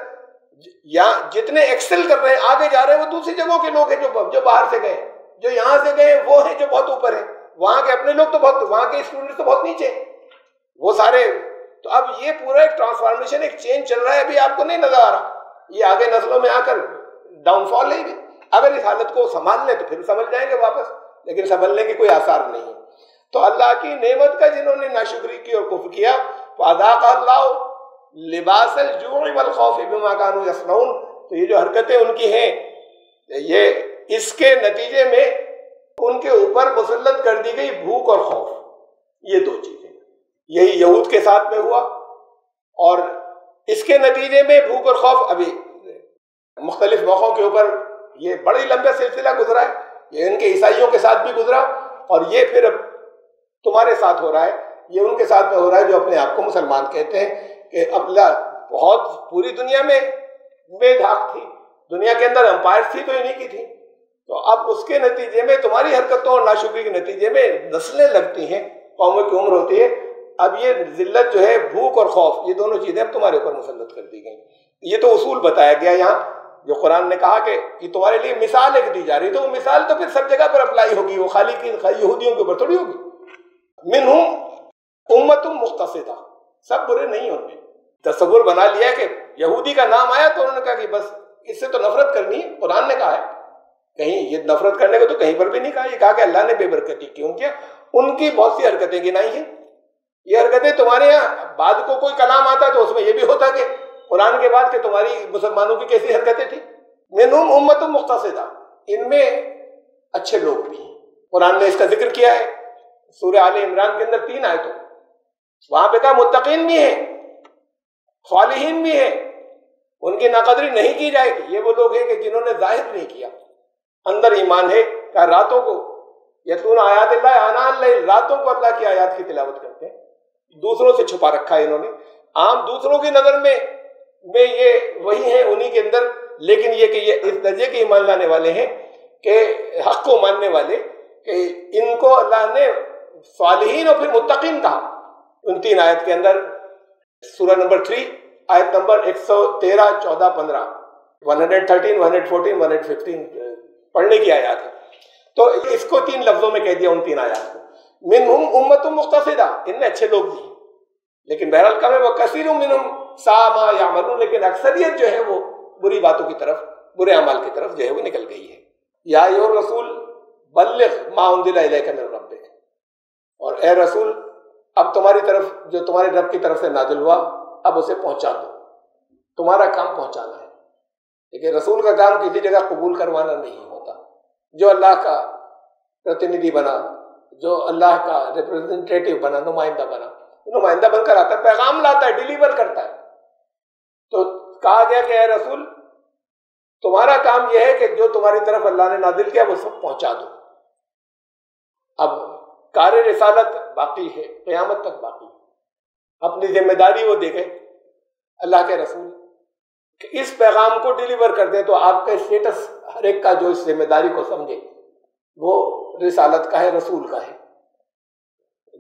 یا جتنے ایکسل کر رہے ہیں، آگے جا رہے ہیں، وہ دوسری جگہوں کے لوگ ہیں جو باہر سے گئے. جو یہاں سے گئے وہ ہیں جو بہت اوپر ہیں، وہاں کے اپنے لوگ تو بہت، وہاں کے اسٹوڈنٹس تو بہت نیچے وہ سارے. تو اب یہ پورا ایک ٹرانسفارمیشن، ایک چینج چل رہا ہے، ابھی آپ کو نہیں نظر آ رہا. یہ آگے نسلوں میں آ کر ڈاؤن فال ہے. اگر اس حالت کو سنبھال لیں تو پھر سمجھ جائیں گے واپس، لیکن سنبھلنے کے کوئی آثار نہیں. تو اللہ کی نعمت کا جنہوں نے ناشکری کی اور کفر کیا، فَأَذَاقَ اللَّهُ لِبَاسَ الْجُوعِ وَالْخَوْفِ بِمَا كَانُوا يَصْنَعُونَ. تو یہ جو حرکتیں ان کی ہیں، یہ اس کے نتیجے میں ان کے اوپر مسلط کر دی گئی بھوک اور خوف. یہ دو چیزیں یہی یہود کے ساتھ میں ہوا، اور اس کے نتیجے میں بھوک اور خوف ابھی مختلف موقعوں کے اوپر یہ بڑی لمبا سلسلہ گزرا ہے. یہ ان کے عیسائیوں کے ساتھ بھی گزرا، اور یہ پھر اب تمہارے ساتھ ہو رہا ہے. یہ ان کے ساتھ میں ہو رہا ہے جو اپنے آپ کو مسلمان کہتے ہیں، کہ اب بہت پوری دنیا میں بے دھاک تھی، دنیا کے اندر امپائر تھی تو انہی کی تھی. تو اب اس کے نتیجے میں تمہاری حرکتوں اور ناشکری کے نتیجے میں نسلیں لگتی ہیں، قوموں کی عمر ہوتی ہے. اب یہ ذلت جو ہے، بھوک اور خوف، یہ دونوں چیزیں اب تمہارے اوپر مسلط کر دی گئیں. یہ تو اصول بتایا گیا یہاں، جو قرآن نے کہا کہ یہ تمہارے لیے مثال ایک دی جا رہی، تو وہ مثال تو پھر سب جگہ پر اپلائی ہوگی، وہ خالی یہودیوں کے اوپر تھوڑی ہوگی. منہم امت مقتصدہ، سب برے نہیں ہوتے. تصور بنا لیا کہ یہودی کا نام آیا تو انہوں نے کہا کہ بس اس سے تو نفرت کرنی ہے. قرآن نے کہا ہے، کہیں یہ نفرت کرنے کو تو کہیں پر بھی نہیں کہا. یہ کہا کہ اللہ نے بے برکتی کی ان کی بہت سی حرکتیں گنائی ہیں. یہ حرکتیں تمہارے یہاں بعد کو کوئی کلام آتا تو اس میں یہ بھی ہوتا کہ قرآن کے بعد کہ تمہاری مسلمانوں کی کیسی حرکتیں تھیں. منہم امت مقتصدہ، ان میں اچھے لوگ بھی ہیں. قرآن نے اس کا ذکر کیا ہے سورہ آل عمران کے اندر 3 آیتوں. وہاں پہ کہا متقین بھی ہیں، صالحین بھی ہیں، ان کی ناقدری نہیں کی جائے گی. یہ وہ لوگ ہیں کہ جنہوں نے ظاہر نہیں کیا، اندر ایمان ہے. کہ راتوں کو یتلون آیات اللہ آناء اللیل، راتوں کو اللہ کی آیات کی تلاوت کرتے ہیں. دوسروں سے چھپا رکھا ہے انہوں نے. عام دوسروں کی نظر میں یہ وہی ہیں انہی کے اندر، لیکن یہ کہ یہ اس درجے کے ایمان لانے والے ہیں کہ حق کو ماننے والے، کہ ان کو اللہ نے صالحین اور پھر متقین کہا. ان 3 آیت کے اندر سورہ نمبر 3 آیت نمبر 113، 14، 15، 113، 114، 115 پڑھنے کی آیات ہے. تو اس کو 3 لفظوں میں کہہ دیا ان 3 آیات کو. منہم امۃ مقتصدہ، ان میں اچھے لوگ بھی ہیں، لیکن بہرحال کم ہے. وہ کثیر منہم ساء ما یعملون، لیکن اکثریت جو ہے وہ بری باتوں کی طرف، برے اعمال کی طرف جو ہے وہ نکل گئی ہے. یا ایھا الرسول بلغ ما انزل الیک من ربک، اور اے رسول اب تمہاری طرف جو تمہارے رب کی طرف سے نازل ہوا اب اسے پہنچا دو. تمہارا کام پہنچانا ہے. لیکن رسول کا کام کسی جگہ قبول کروانا نہیں ہوتا. جو اللہ کا پرتیندھی بنا، جو اللہ کا ریپرزنٹیٹیو بنا، نمائندہ بن کر آتا ہے، پیغام لاتا ہے، ڈیلیور کرتا ہے. تو کہا گیا کہ اے رسول تمہارا کام یہ ہے کہ جو تمہاری طرف اللہ نے نازل کیا وہ سب پہنچا دو. اب کار رسالت باقی ہے، قیامت تک باقی ہے. اپنی ذمہ داری وہ دے گئے اللہ کے رسول کہ اس پیغام کو ڈیلیور کر دیں. تو آپ کا اسٹیٹس ہر ایک کا جو اس ذمہ داری کو سمجھے وہ رسالت کا ہے، رسول کا ہے.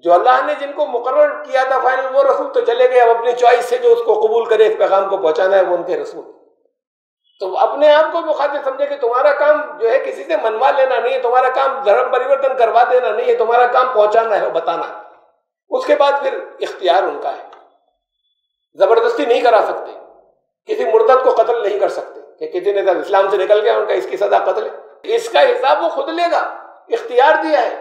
جو اللہ نے جن کو مقرر کیا تھا فائنل، وہ رسول تو چلے گئے. اب اپنی چوائس سے جو اس کو قبول کرے، اس پیغام کو پہنچانا ہے، وہ ان کے رسول. تو اپنے آپ کو مخاطب سمجھے کہ تمہارا کام جو ہے کسی سے منوا لینا نہیں ہے، تمہارا کام دھرم پریورتن کروا دینا نہیں ہے، تمہارا کام پہنچانا ہے، بتانا ہے. اس کے بعد پھر اختیار ان کا ہے. زبردستی نہیں کرا سکتے، کسی مرتد کو قتل نہیں کر سکتے کہ کسی نے اسلام سے نکل گیا ان کا اس کی سزا قتل ہے. اس کا حساب وہ خود لے گا. اختیار دیا ہے.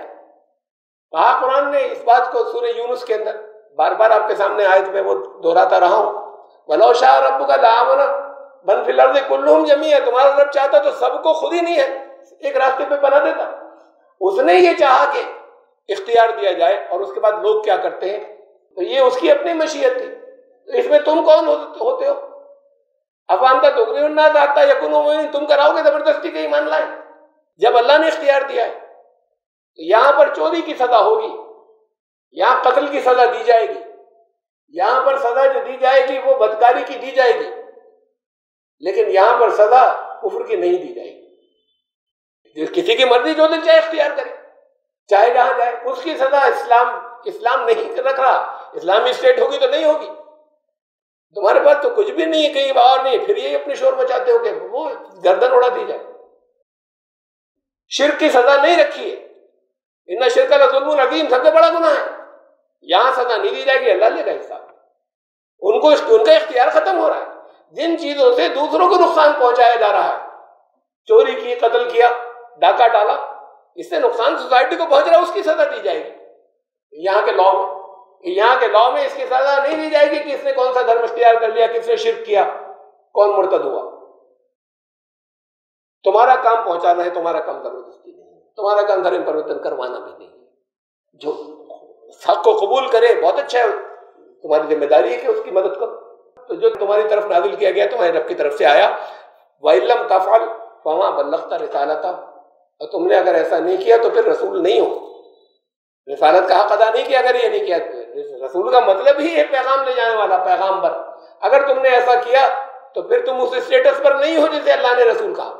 کہا قرآن نے اس بات کو سورہ یونس کے اندر، بار بار آپ کے سامنے آیت میں وہ دہراتا رہا ہوں، وَلَوْ شَاءَ رَبُّكَ لَآمَنَ مَنْ فِي الْأَرْضِ كُلُّهُمْ جَمِيعًا. تمہارا رب چاہتا تو سب کو خود ہی نہیں ہے ایک راستے پہ بنا دیتا. اس نے یہ چاہا کہ اختیار دیا جائے، اور اس کے بعد لوگ کیا کرتے ہیں تو یہ اس کی اپنی مشیت تھی. تو اس میں تم کون ہوتے ہو؟ افانتا تکرہ الناس حتی یکونوا مؤمنین، تم کراؤ گے زبردستی کے ایمان لائیں؟ جب اللہ نے اختیار دیا ہے تو یہاں پر چوری کی سزا ہوگی، یہاں قتل کی سزا دی جائے گی، یہاں پر سزا جو دی جائے گی وہ بدکاری کی دی جائے گی، لیکن یہاں پر سزا کفر کی نہیں دی جائے گی. کسی کی مرضی جو دل چاہے اختیار کرے، چاہے جہاں جائے. اس کی سزا اسلام نہیں رکھ رہا. اسلامی اسٹیٹ ہوگی تو نہیں ہوگی. تمہارے پاس تو کچھ بھی نہیں ہے، کہیں اور نہیں، پھر یہ اپنے شور مچاتے ہو کہ وہ گردن اڑا دی جائے. شرک کی سزا نہیں رکھی ہے. ان شرک لظلم عظیم، سب سے بڑا گناہ ہے. یہاں سزا نہیں دی جائے گی، اللہ لے گا حساب. ان کا اختیار ختم ہو رہا ہے. جن چیزوں سے دوسروں کو نقصان پہنچایا جا رہا ہے، چوری کی، قتل کیا، ڈاکہ ڈالا، اس سے نقصان سوسائٹی کو پہنچ رہا ہے، اس کی سزا دی جائے گی. یہاں کے لاء میں اس کی سزا نہیں دی جائے گی کہ اس نے کون سا دھرم اختیار کر لیا، کس نے شرک کیا، کون مرتد ہوا. تمہارا کام پہنچانا ہے، تمہارا کام زبردستی نہیں ہے، تمہارا کام دھرم پریورتن کروانا بھی نہیں ہے. جو حق کو قبول کرے بہت اچھا ہے، تمہاری ذمہ داری ہے کہ اس کی مدد کرو. تو جو تمہاری طرف نازل کیا گیا تمہارے رب کی طرف سے آیا، وَإِن لَّمْ تَفْعَلْ فَمَا بَلَّغْتَ رِسَالَتَهُ، اور تم نے اگر ایسا نہیں کیا تو پھر رسول نہیں ہو. رسالت کا حق ادا نہیں کیا. اگر یہ نہیں کیا، رسول کا مطلب ہی ہے پیغام لے جانے والا، پیغامبر. اگر تم نے ایسا کیا تو پھر تم اس اسٹیٹس پر نہیں ہو جسے اللہ نے رسول کہا.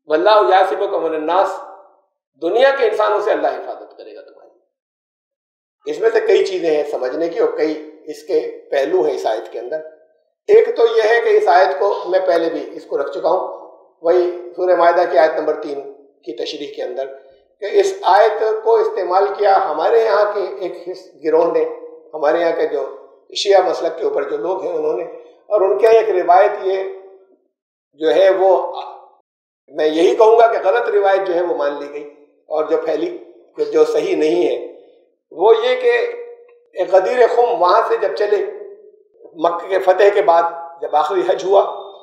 وَاللَّهُ يَعْصِمُكَ مِنَ النَّاسِ، دنیا کے انسانوں سے اللہ حفاظت کرے گا تمہاری. اس میں سے کئی چیزیں ہیں سمجھنے کی، اور کئی اس کے پہلو ہیں اس آیت کے اندر. ایک تو یہ ہے کہ اس آیت کو میں پہلے بھی اس کو رکھ چکا ہوں، وہی سورہ مائدہ کی آیت نمبر 3 کی تشریح کے اندر، کہ اس آیت کو استعمال کیا ہمارے یہاں کے ایک گروہ نے، ہمارے یہاں کے جو شیعہ مسلک کے اوپر جو لوگ ہیں انہوں نے، اور ان کے ایک روایت یہ جو ہے وہ میں یہی کہوں گا کہ غلط روایت جو ہے وہ مان لی گئی، اور جو پھیلی کہ جو صحیح نہیں ہے وہ یہ کہ غدیر خم وہاں سے جب چلے، مکہ کے فتح کے بعد جب آخری حج ہوا،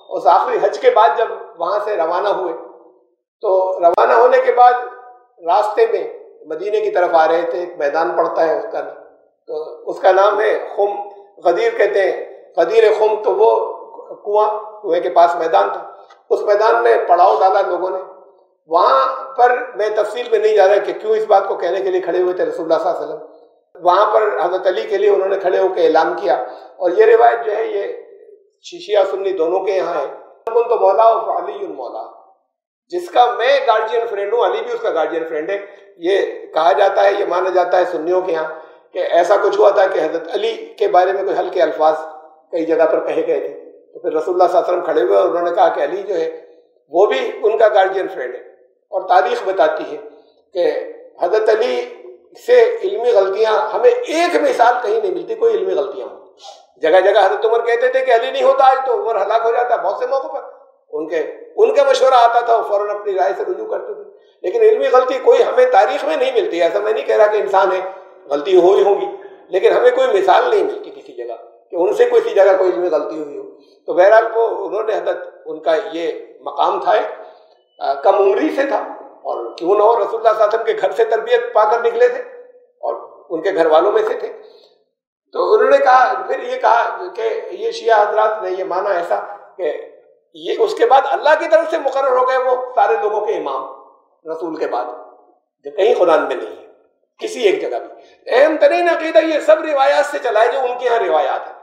اس آخری حج کے بعد جب وہاں سے روانہ ہوئے، تو روانہ ہونے کے بعد راستے میں مدینے کی طرف آ رہے تھے. ایک میدان پڑتا ہے اس کا نام ہے خم، غدیر کہتے ہیں. غدیر خم تو وہ کنویں کے پاس میدان تھا. اس میدان میں پڑاؤ ڈالا لوگوں نے. وہاں پر میں تفصیل میں نہیں جا رہا کہ کیوں اس بات کو کہنے کے لیے کھڑے ہوئے تھے رسول اللہ صلی اللہ علیہ وسلم، وہاں پر حضرت علی کے لیے انہوں نے کھڑے ہو کے اعلان کیا. اور یہ روایت جو ہے یہ شیعہ سنی دونوں کے یہاں ہے. تو مولا علی مولا، جس کا میں گارجین فرینڈ ہوں، علی بھی اس کا گارجین فرینڈ ہے. یہ کہا جاتا ہے، یہ مانا جاتا ہے سنیوں کے یہاں کہ ایسا کچھ ہوا تھا کہ حضرت علی کے بارے میں کوئی ہلکے الفاظ کئی جگہ پر کہے گئے تھے. تو پھر رسول اللہ صلی اللہ علیہ وسلم کھڑے ہوئے اور انہوں نے کہا کہ علی جو ہے وہ بھی ان کا گارجین فرینڈ ہے. اور تاریخ بتاتی ہے کہ حضرت علی سے علمی غلطیاں ہمیں ایک مثال کہیں نہیں ملتی کوئی علمی غلطیاں ہوں. جگہ جگہ حضرت عمر کہتے تھے کہ علی نہیں ہوتا آج تو عمر ہلاک ہو جاتا. بہت سے موقع پر ان کا مشورہ آتا تھا، وہ فوراً اپنی رائے سے رجوع کرتے تھے. لیکن علمی غلطی کوئی ہمیں تاریخ میں نہیں ملتی. ایسا میں نہیں کہہ رہا کہ انسان ہے غلطی ہوئی ہوگی، لیکن ہمیں کوئی مثال نہیں ملتی کسی جگہ کہ ان سے کسی جگہ کوئی علمی غلطی ہوئی ہو. تو بہرحال وہ انہوں نے حضرت ان کا یہ مقام تھا، کم عمری سے تھا، اور کیوں نہ ہو رسول اللہ صلی اللہ علیہ وسلم کے گھر سے تربیت پا کر نکلے تھے اور ان کے گھر والوں میں سے تھے. تو انہوں نے کہا، پھر یہ کہا کہ یہ شیعہ حضرات نے یہ مانا ایسا کہ یہ اس کے بعد اللہ کی طرف سے مقرر ہو گئے وہ سارے لوگوں کے امام رسول کے بعد، جو کہیں قرآن میں نہیں ہے کسی ایک جگہ بھی. اہم ترین عقیدہ یہ سب روایات سے چلا ہے جو ان کے یہاں روایات ہیں.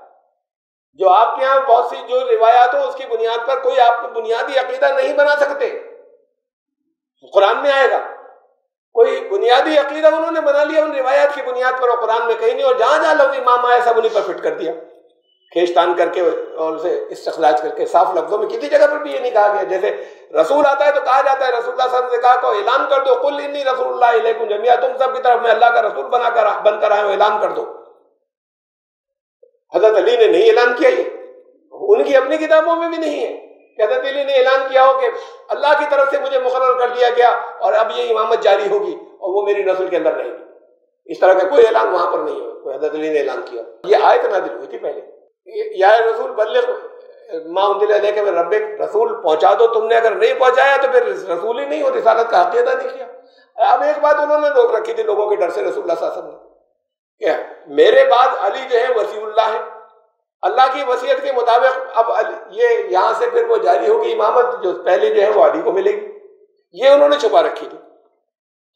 جو آپ کے یہاں بہت سی جو روایات ہو اس کی بنیاد پر کوئی آپ کو بنیادی عقیدہ نہیں بنا سکتے. قرآن میں آئے گا کوئی بنیادی عقیدہ انہوں نے بنا لیا ان روایات کی بنیاد پر، اور قرآن میں کہیں نہیں. اور جہاں جہاں لفظ امام آیا سب انہیں پر فٹ کر دیا، کھینچ تان کر کے اور اسے استخراج کر کے. صاف لفظوں میں کسی جگہ پر بھی یہ نہیں کہا گیا. جیسے رسول آتا ہے تو کہا جاتا ہے رسول اللہ صلی اللہ علیہ وسلم نے کہا کہ اعلان کر دو قل انی رسول اللہ الیکم جمیعا، تم سب کی طرف میں اللہ کا رسول بن کر آئے ہوں، اعلان کر دو. حضرت علی نے نہیں اعلان کیا، یہ ان کی اپنی کتابوں میں بھی نہیں ہے کہ حضرت علی نے اعلان کیا ہو کہ اللہ کی طرف سے مجھے مقرر کر دیا گیا اور اب یہ امامت جاری ہوگی اور وہ میری نسل کے اندر رہے گی. اس طرح کا کوئی اعلان وہاں پر نہیں ہو، کوئی حضرت علی نے اعلان کیا. یہ آیت نازل ہوئی تھی پہلے، یا رسول بلغ ما انزل الیک من ربک، رسول پہنچا دو. تم نے اگر نہیں پہنچایا تو پھر رسول ہی نہیں ہو، رسالت کا حق ادا نہیں کیا. اب ایک بات انہوں نے روک رکھی تھی لوگوں کے ڈر سے رسول اللہ صلی اللہ علیہ وسلم نے کہ میرے بعد علی جو ہے وصی اللہ ہے، اللہ کی وصیت کے مطابق اب یہ یہاں سے پھر وہ جاری ہوگی امامت جو پہلے جو ہے وہ علی کو ملے گی. یہ انہوں نے چھپا رکھی تھی.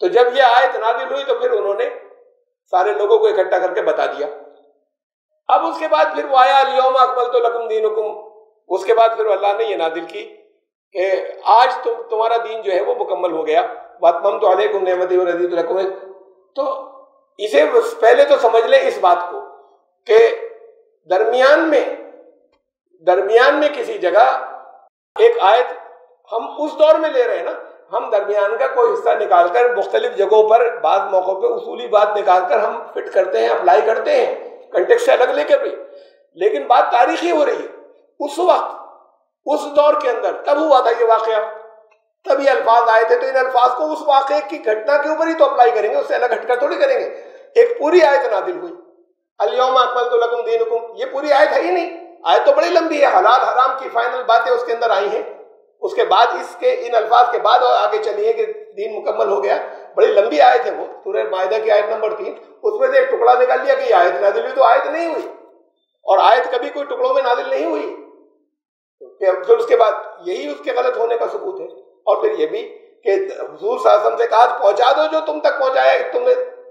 تو جب یہ آیت نازل ہوئی تو پھر انہوں نے سارے لوگوں کو اکٹھا کر کے بتا دیا. اب اس کے بعد پھر وہ آیا الیوم اکملت لکم دینکم. اس کے بعد پھر اللہ نے یہ نازل کی کہ آج تمہارا دین جو ہے وہ مکمل ہو گیا. واتممت علیکم نعمتی ورضیت لکم. تو اسے پہلے تو سمجھ لیں اس بات کو کہ درمیان میں کسی جگہ ایک آیت ہم اس دور میں لے رہے ہیں نا، ہم درمیان کا کوئی حصہ نکال کر مختلف جگہوں پر بعض موقعوں پہ اصولی بات نکال کر ہم فٹ کرتے ہیں، اپلائی کرتے ہیں کنٹیکسٹ سے الگ لے کر بھی، لیکن بات تاریخی ہو رہی ہے. اس وقت اس دور کے اندر تب ہوا تھا یہ واقعہ، تب یہ الفاظ آئے تھے. تو ان الفاظ کو اس واقعے کی گھٹنا کے اوپر ہی تو اپلائی کریں گے، اس سے الگ ہٹ کر تھوڑی کریں گے. ایک پوری آیت نازل ہوئی الیوم اکملت لکم دینکم، یہ پوری آیت ہے ہی نہیں. آیت تو بڑی لمبی ہے، حلال حرام کی فائنل باتیں اس کے اندر آئی ہیں. اس کے بعد اس کے ان الفاظ کے بعد اور آگے چلیے کہ دین مکمل ہو گیا. بڑی لمبی آیت ہے وہ، سورہ مائدہ کی آیت نمبر 3. اس میں سے ایک ٹکڑا نکال لیا کہ یہ آیت نازل ہوئی، تو آیت نہیں ہوئی. اور آیت کبھی کوئی ٹکڑوں میں نازل نہیں ہوئی. پھر اس کے بعد یہی اس کے غلط ہونے کا ثبوت ہے. اور پھر یہ بھی کہ حضور صلی اللہ علیہ وسلم سے کہا پہنچا دو جو تم تک پہنچایا،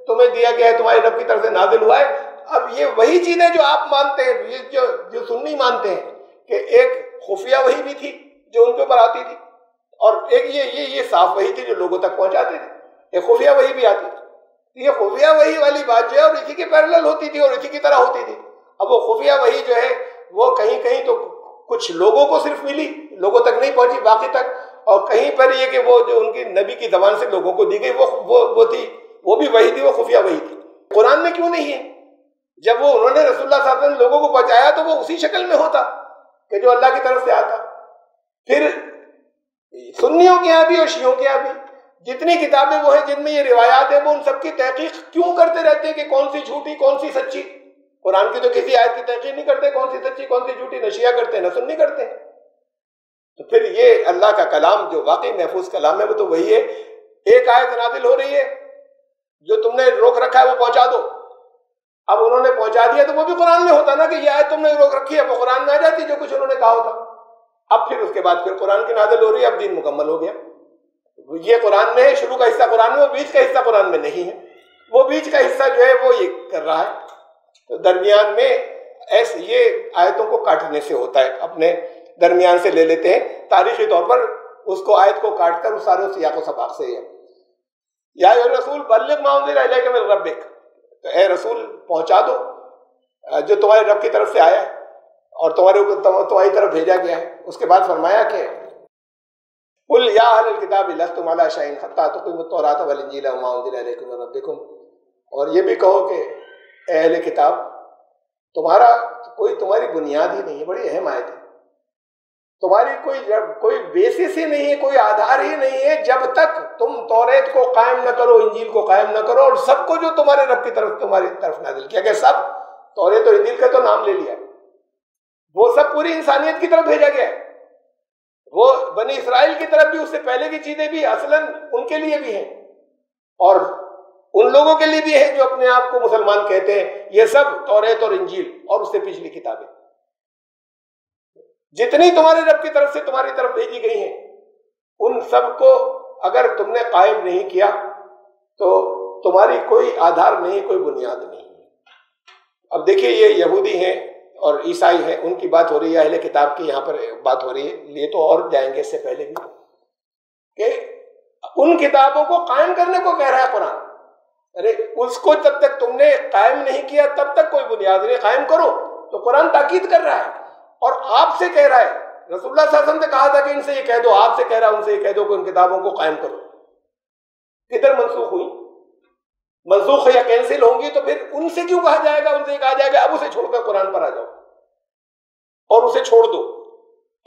تمہیں دیا گیا ہے، تمہاری رب کی طرف سے نازل ہوا ہے. اب یہ وہی چیزیں جو آپ مانتے ہیں، یہ جو سنی مانتے ہیں کہ ایک خفیہ وحی بھی تھی جو ان کے اوپر آتی تھی، اور ایک یہ صاف وحی تھی جو لوگوں تک پہنچاتے تھے. ایک خفیہ وحی بھی آتی تھی. یہ خفیہ وحی والی بات جو ہے اور اسی کے پیرلل ہوتی تھی اور اسی کی طرح ہوتی تھی. اب وہ خفیہ وحی جو ہے وہ کہیں تو کچھ لوگوں کو صرف ملی، لوگوں تک نہیں پہنچی باقی تک. اور کہیں پر یہ کہ وہ جو ان کی نبی کی زبان سے لوگوں کو دی گئی وہ تھی، وہ بھی وحی تھی، وہ خفیہ وحی تھی. قرآن میں کیوں نہیں ہے؟ جب وہ انہوں نے رسول اللہ صلی اللہ علیہ وسلم لوگوں کو پہنچایا تو وہ اسی شکل میں ہوتا کہ جو اللہ کی طرف سے آتا. پھر سنیوں کے یہاں بھی اور شیعوں کے یہاں بھی جتنی کتابیں وہ ہیں جن میں یہ روایات ہیں، وہ ان سب کی تحقیق کیوں کرتے رہتے ہیں کہ کون سی جھوٹی کون سی سچی. قرآن کی تو کسی آیت کی تحقیق نہیں کرتے کون سی سچی کون سی جھوٹی، نہ شیعہ کرتے نہ سنی کرتے. تو پھر یہ اللہ کا کلام جو واقعی محفوظ کلام ہے وہ تو وہی ہے. ایک آیت نازل ہو رہی ہے، جو تم نے روک رکھا ہے وہ پہنچا دو. اب انہوں نے پہنچا دیا تو وہ بھی قرآن میں ہوتا نا کہ یہ آیت تم نے روک رکھی ہے، وہ قرآن میں آ جاتی جو کچھ انہوں نے کہا ہوتا. اب پھر اس کے بعد پھر قرآن کی نازل ہو رہی ہے، اب دین مکمل ہو گیا. یہ قرآن میں ہے، شروع کا حصہ قرآن میں، وہ بیچ کا حصہ قرآن میں نہیں ہے. وہ بیچ کا حصہ جو ہے وہ یہ کر رہا ہے. تو درمیان میں ایسے یہ آیتوں کو کاٹنے سے ہوتا ہے، اپنے درمیان سے لے لیتے ہیں تاریخی طور پر اس کو، آیت کو کاٹ کر اس سارے سیاق و سباق سے. یا ایھا رسول بلغ ما انزل الیک من ربک، تو اے رسول پہنچا دو جو تمہارے رب کی طرف سے آیا ہے اور تمہاری طرف بھیجا گیا ہے. اس کے بعد فرمایا کہ قل یا اہل الکتاب لستم علی شیء حتی تقیموا التوراۃ والانجیل وما انزل الیکم من ربکم، اور یہ بھی کہو کہ اے اہل کتاب تمہاری بنیاد ہی نہیں ہے. بڑی اہم آیت ہے. تمہاری کوئی بیسس ہی نہیں ہے، کوئی آدھار ہی نہیں ہے جب تک تم توریت کو قائم نہ کرو، انجیل کو قائم نہ کرو، اور سب کو جو تمہارے رب کی طرف تمہاری طرف نازل کیا گیا، سب توریت اور انجیل کا تو نام لے لیا، وہ سب پوری انسانیت کی طرف بھیجا گیا ہے. وہ بنی اسرائیل کی طرف بھی، اس سے پہلے کی چیزیں بھی اصلاً ان کے لیے بھی ہیں اور ان لوگوں کے لیے بھی ہیں جو اپنے آپ کو مسلمان کہتے ہیں. یہ سب توریت اور انجیل اور اس سے پچھلی کتابیں جتنی تمہارے رب کی طرف سے تمہاری طرف بھیجی گئی ہیں، ان سب کو اگر تم نے قائم نہیں کیا تو تمہاری کوئی آدھار نہیں، کوئی بنیاد نہیں. اب دیکھیے یہ یہودی ہیں اور عیسائی ہیں، ان کی بات ہو رہی ہے، اہل کتاب کی یہاں پر بات ہو رہی ہے. یہ تو اور جائیں گے اس سے پہلے بھی کہ ان کتابوں کو قائم کرنے کو کہہ رہا ہے قرآن. ارے اس کو جب تک تم نے قائم نہیں کیا تب تک کوئی بنیاد نہیں، قائم کرو. تو قرآن تاکید کر رہا ہے اور آپ سے کہہ رہا ہے. رسول اللہ صلی اللہ علیہ وسلم نے کہا تھا کہ ان سے یہ کہہ دو، آپ سے کہہ رہا ہے ان سے یہ کہہ دو کہ ان کتابوں کو قائم کرو. کدھر منسوخ ہوئی؟ منسوخ یا کینسل ہوں گی تو پھر ان سے کیوں کہا جائے گا؟ ان سے کہا جائے گا اب اسے چھوڑ کر قرآن پر آ جاؤ اور اسے چھوڑ دو.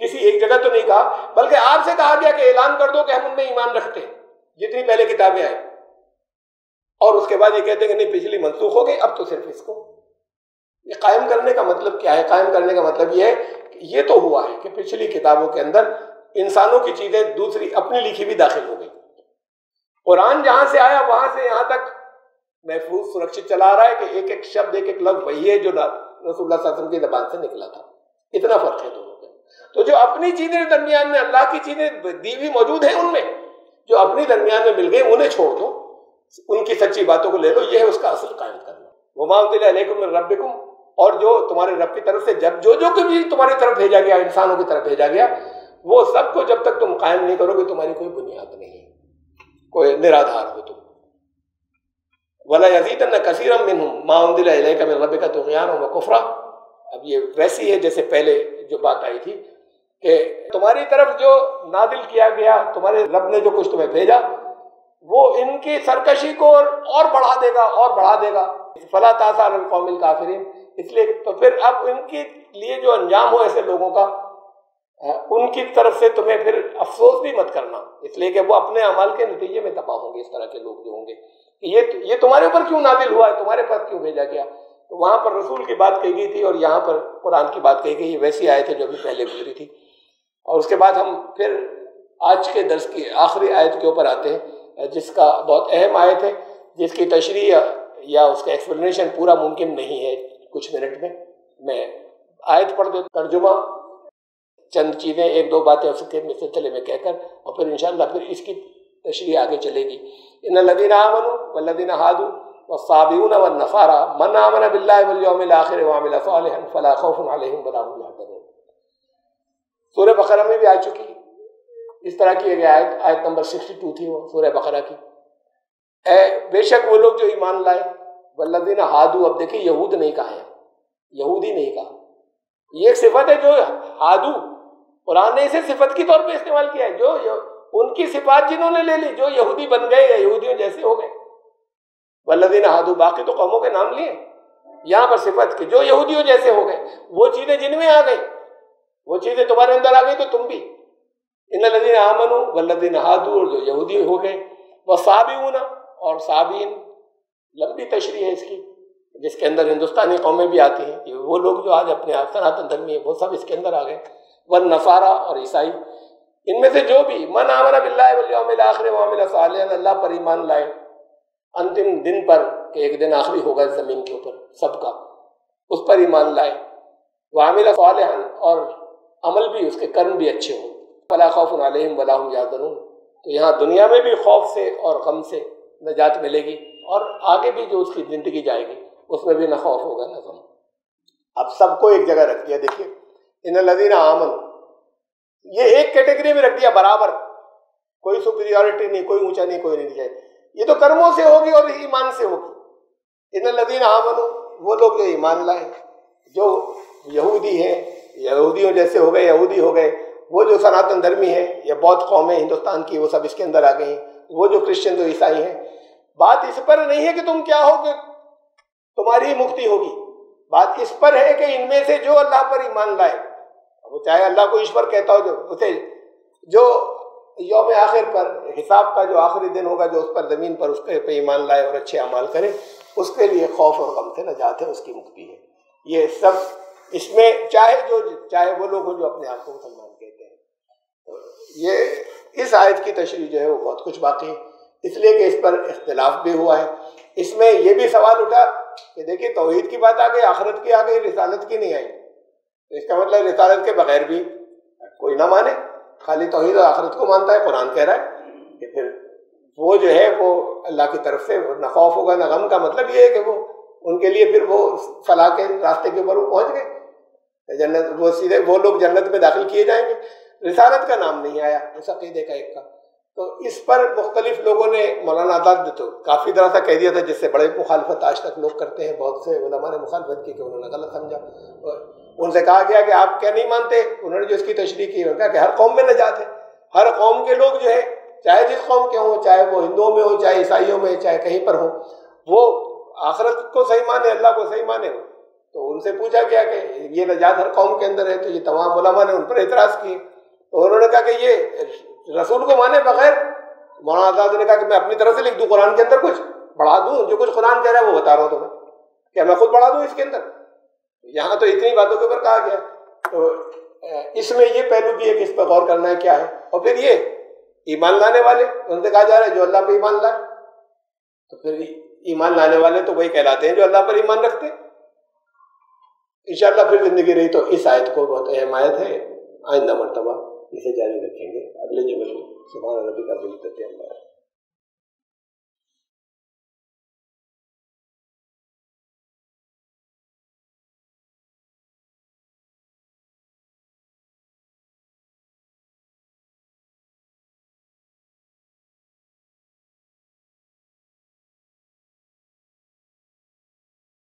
کسی ایک جگہ تو نہیں کہا، بلکہ آپ سے کہا گیا کہ اعلان کر دو کہ ہم ان میں ایمان رکھتے ہیں جتنی پہلے کتابیں آئیں، اور اس کے بعد یہ کہتے ہیں کہ نہیں پچھلی منسوخ ہو گئی، اب تو صرف اس کو. یہ قائم کرنے کا مطلب کیا ہے؟ قائم کرنے کا مطلب یہ ہے کہ یہ تو ہوا ہے کہ پچھلی کتابوں کے اندر انسانوں کی چیزیں دوسری اپنی لکھی بھی داخل ہو گئی. قرآن جہاں سے آیا وہاں سے یہاں تک محفوظ سرکشت چلا آ رہا ہے کہ ایک ایک شبد، ایک ایک لفظ وہی ہے جو رسول اللہ صلی اللہ علیہ وسلم کی زبان سے نکلا تھا. اتنا فرق ہے دونوں کے. تو جو اپنی چیزیں درمیان میں اللہ کی چیزیں دی ہوئی موجود ہیں، ان میں جو اپنی درمیان میں مل گئی انہیں چھوڑ دو، ان کی سچی باتوں کو لے لو. یہ ہے اس کا اصل قائم کرنا. وما انزل الیکم من ربکم، اور جو تمہارے رب کی طرف سے جب جو بھی تمہاری طرف بھیجا گیا، انسانوں کی طرف بھیجا گیا، وہ سب کو جب تک تم قائم نہیں کرو گے تمہاری کوئی بنیاد نہیں ہے، کوئی نرادھار ہو تم. وَلَيَزِيدَنَّ كَثِيرًا مِّنْهُمْ مَا أُنزِلَ إِلَيْكَ مِن رَّبِّكَ طُغْيَانًا وَكُفْرًا. اب یہ ویسی ہے جیسے پہلے جو بات آئی تھی کہ تمہاری طرف جو نازل کیا گیا، تمہارے رب نے جو کچھ تمہیں بھیجا، وہ ان کی سرکشی کو اور بڑھا دے گا اور بڑھا دے گا. فَلَا تَأْسَ عَلَى الْقَوْمِ الْكَافِرِينَ. اس لیے تو پھر اب ان کے لیے جو انجام ہو ایسے لوگوں کا، ان کی طرف سے تمہیں پھر افسوس بھی مت کرنا، اس لیے کہ وہ اپنے اعمال کے نتیجے میں تباہ ہوں گے. اس طرح کے لوگ جو ہوں گے یہ تمہارے اوپر کیوں نازل ہوا ہے، تمہارے پاس کیوں بھیجا گیا. تو وہاں پر رسول کی بات کہی گئی تھی اور یہاں پر قرآن کی بات کہی گئی. یہ ویسی آیت ہے جو ابھی پہلے گزری تھی. اور اس کے بعد ہم پھر آج کے درس کی آخری آیت کے اوپر آتے ہیں، جس کا بہت اہم آیت ہے، جس کی تشریح یا اس کا ایکسپلینیشن پورا ممکن نہیں ہے کچھ منٹ میں آیت پڑھ دے، ترجمہ چند چیزیں ایک دو باتیں اس کے سلسلے میں کہہ کر، اور پھر انشاءاللہ پھر اس کی تشریح آگے چلے گی. ان الذین آمنوا والذین ہادوا والصابئون والنصارى من آمن باللہ والیوم الآخر وعمل صالحا فلا خوف علیہم ولا هم يحزنون. سورہ بقرہ میں بھی آ چکی اس طرح کی ایک آیت نمبر 62 تھی وہ سورہ بقرہ کی. بے شک وہ لوگ جو ایمان لائے، والذین ہادوا، اب دیکھیں یہود نہیں کہا ہے، یہودی نہیں کہا. یہ ایک صفت ہے جو ہادو، قرآن نے اسے صفت کی طور پہ استعمال کیا ہے. جو ان کی صفات جنہوں نے لے لی، جو یہودی بن گئے یا یہودیوں جیسے ہو گئے. والذین ہادوا، باقی تو قوموں کے نام لیے، یہاں پر صفت کہ جو یہودیوں جیسے ہو گئے. وہ چیزیں جن میں آ گئی، وہ چیزیں تمہارے اندر آ گئی تو تم بھی. ان الذین آمنوا والذین ہادوا، اور جو یہودی ہو گئے. والصابئون، اور صابئین لمبی تشریح ہے اس کی، جس کے اندر ہندوستانی قومیں بھی آتی ہیں. وہ لوگ جو آج اپنے آپ سناتن دھرمی ہیں وہ سب اس کے اندر آ گئے. والنصارى، اور عیسائی. ان میں سے جو بھی من آمن باللہ والیوم الآخر وعمل صالحا، اللہ پر ایمان لائے انتم دن پر، کہ ایک دن آخری ہوگا اس زمین کے اوپر سب کا، اس پر ایمان لائے. وعمل صالحا، اور عمل بھی اس کے کرم بھی اچھے ہوں. فلا خوف علیہم ولا هم يحزنون. تو یہاں دنیا میں بھی خوف سے اور غم سے نجات ملے گی، اور آگے بھی جو اس کی زندگی جائے گی اس میں بھی نہ خوف ہوگا نہ غم۔ اب سب کو ایک جگہ رکھ دیا، دیکھیے ان الذین آمنوا، یہ ایک کیٹیگری میں رکھ دیا برابر، کوئی سپیریورٹی نہیں، کوئی اونچا نہیں، کوئی نیچا۔ یہ تو کرموں سے ہوگی اور ایمان سے ہوگی۔ ان الذین آمنوا، وہ لوگ جو ایمان لائے، جو یہودی ہیں، یہودیوں جیسے ہو گئے، یہودی ہو گئے، وہ جو سناتن دھرمی ہیں یا بودھ قومیں ہندوستان کی، وہ سب اس کے اندر آ گئی ہیں، وہ جو کرسچن جو عیسائی ہیں۔ بات اس پر نہیں ہے کہ تم کیا ہو کہ تمہاری مکتی ہوگی، بات اس پر ہے کہ ان میں سے جو اللہ پر ایمان لائے، وہ چاہے اللہ کو ایشور کہتا ہو، جو یوم آخر پر، حساب کا جو آخری دن ہوگا، جو اس پر زمین پر اس پہ ایمان لائے اور اچھے اعمال کرے، اس کے لیے خوف اور غم سے نجات ہے، اس کی مکتی ہے۔ یہ سب اس میں چاہے وہ لوگ ہوں جو اپنے آپ کو مسلمان کہتے ہیں۔ یہ اس آیت کی تشریح جو ہے وہ بہت کچھ باقی ہے، اس لیے کہ اس پر اختلاف بھی ہوا ہے۔ اس میں یہ بھی سوال اٹھا کہ دیکھیے توحید کی بات آ گئی، آخرت کی آ گئی، رسالت کی نہیں آئی، اس کا مطلب رسالت کے بغیر بھی کوئی نہ مانے، خالی توحید اور آخرت کو مانتا ہے۔ قرآن کہہ رہا ہے کہ پھر وہ جو ہے وہ اللہ کی طرف سے نہ خوف ہوگا نہ غم، کا مطلب یہ ہے کہ وہ ان کے لیے پھر وہ فلاح کے راستے کے اوپر وہ پہنچ گئے، جنت، وہ سیدھے وہ لوگ جنت میں داخل کیے جائیں گے۔ رسالت کا نام نہیں آیا اس عقیدے کا ایک کا، تو اس پر مختلف لوگوں نے، مولانا آزاد تو کافی طرح سے کہہ دیا تھا، جس سے بڑے مخالفت آج تک لوگ کرتے ہیں، بہت سے علماء نے مخالفت کی کہ انہوں نے غلط سمجھا۔ ان سے کہا گیا کہ آپ کیا نہیں مانتے؟ انہوں نے جو اس کی تشریح کی، انہوں نے کہا کہ ہر قوم میں نجات ہے، ہر قوم کے لوگ جو ہے، چاہے جس قوم کے ہوں، چاہے وہ ہندوؤں میں ہوں، چاہے عیسائیوں میں، چاہے کہیں پر ہوں، وہ آخرت کو صحیح مانے، اللہ کو صحیح مانے۔ تو ان سے پوچھا گیا کہ یہ نجات ہر قوم کے اندر ہے، تو یہ تمام علماء نے ان پر اعتراض کیے، تو انہوں نے کہا کہ یہ رسول کو مانے بغیر، مولانا آزاد نے کہا کہ میں اپنی طرف سے لکھ دوں قرآن کے اندر، کچھ بڑھا دوں، جو کچھ قرآن کہہ رہا ہے وہ بتا رہا ہوں تمہیں، کیا میں خود بڑھا دوں اس کے اندر؟ یہاں تو اتنی باتوں کے اوپر کہا گیا، تو اس میں یہ پہلو بھی ہے کہ اس پر غور کرنا ہے کیا ہے۔ اور پھر یہ ایمان لانے والے، ان سے کہا جا رہا ہے جو اللہ پہ ایمان لائے، تو پھر ایمان لانے والے تو وہی کہلاتے ہیں جو اللہ پر ایمان رکھتے ہیں۔ انشاءاللہ پھر زندگی رہی تو اس آیت کو بہت اہم آیت ہے، آئندہ مرتبہ اسے جاری رکھیں گے۔ اگلے جمعے کو سبحان ربک رب العزت عما یصفون۔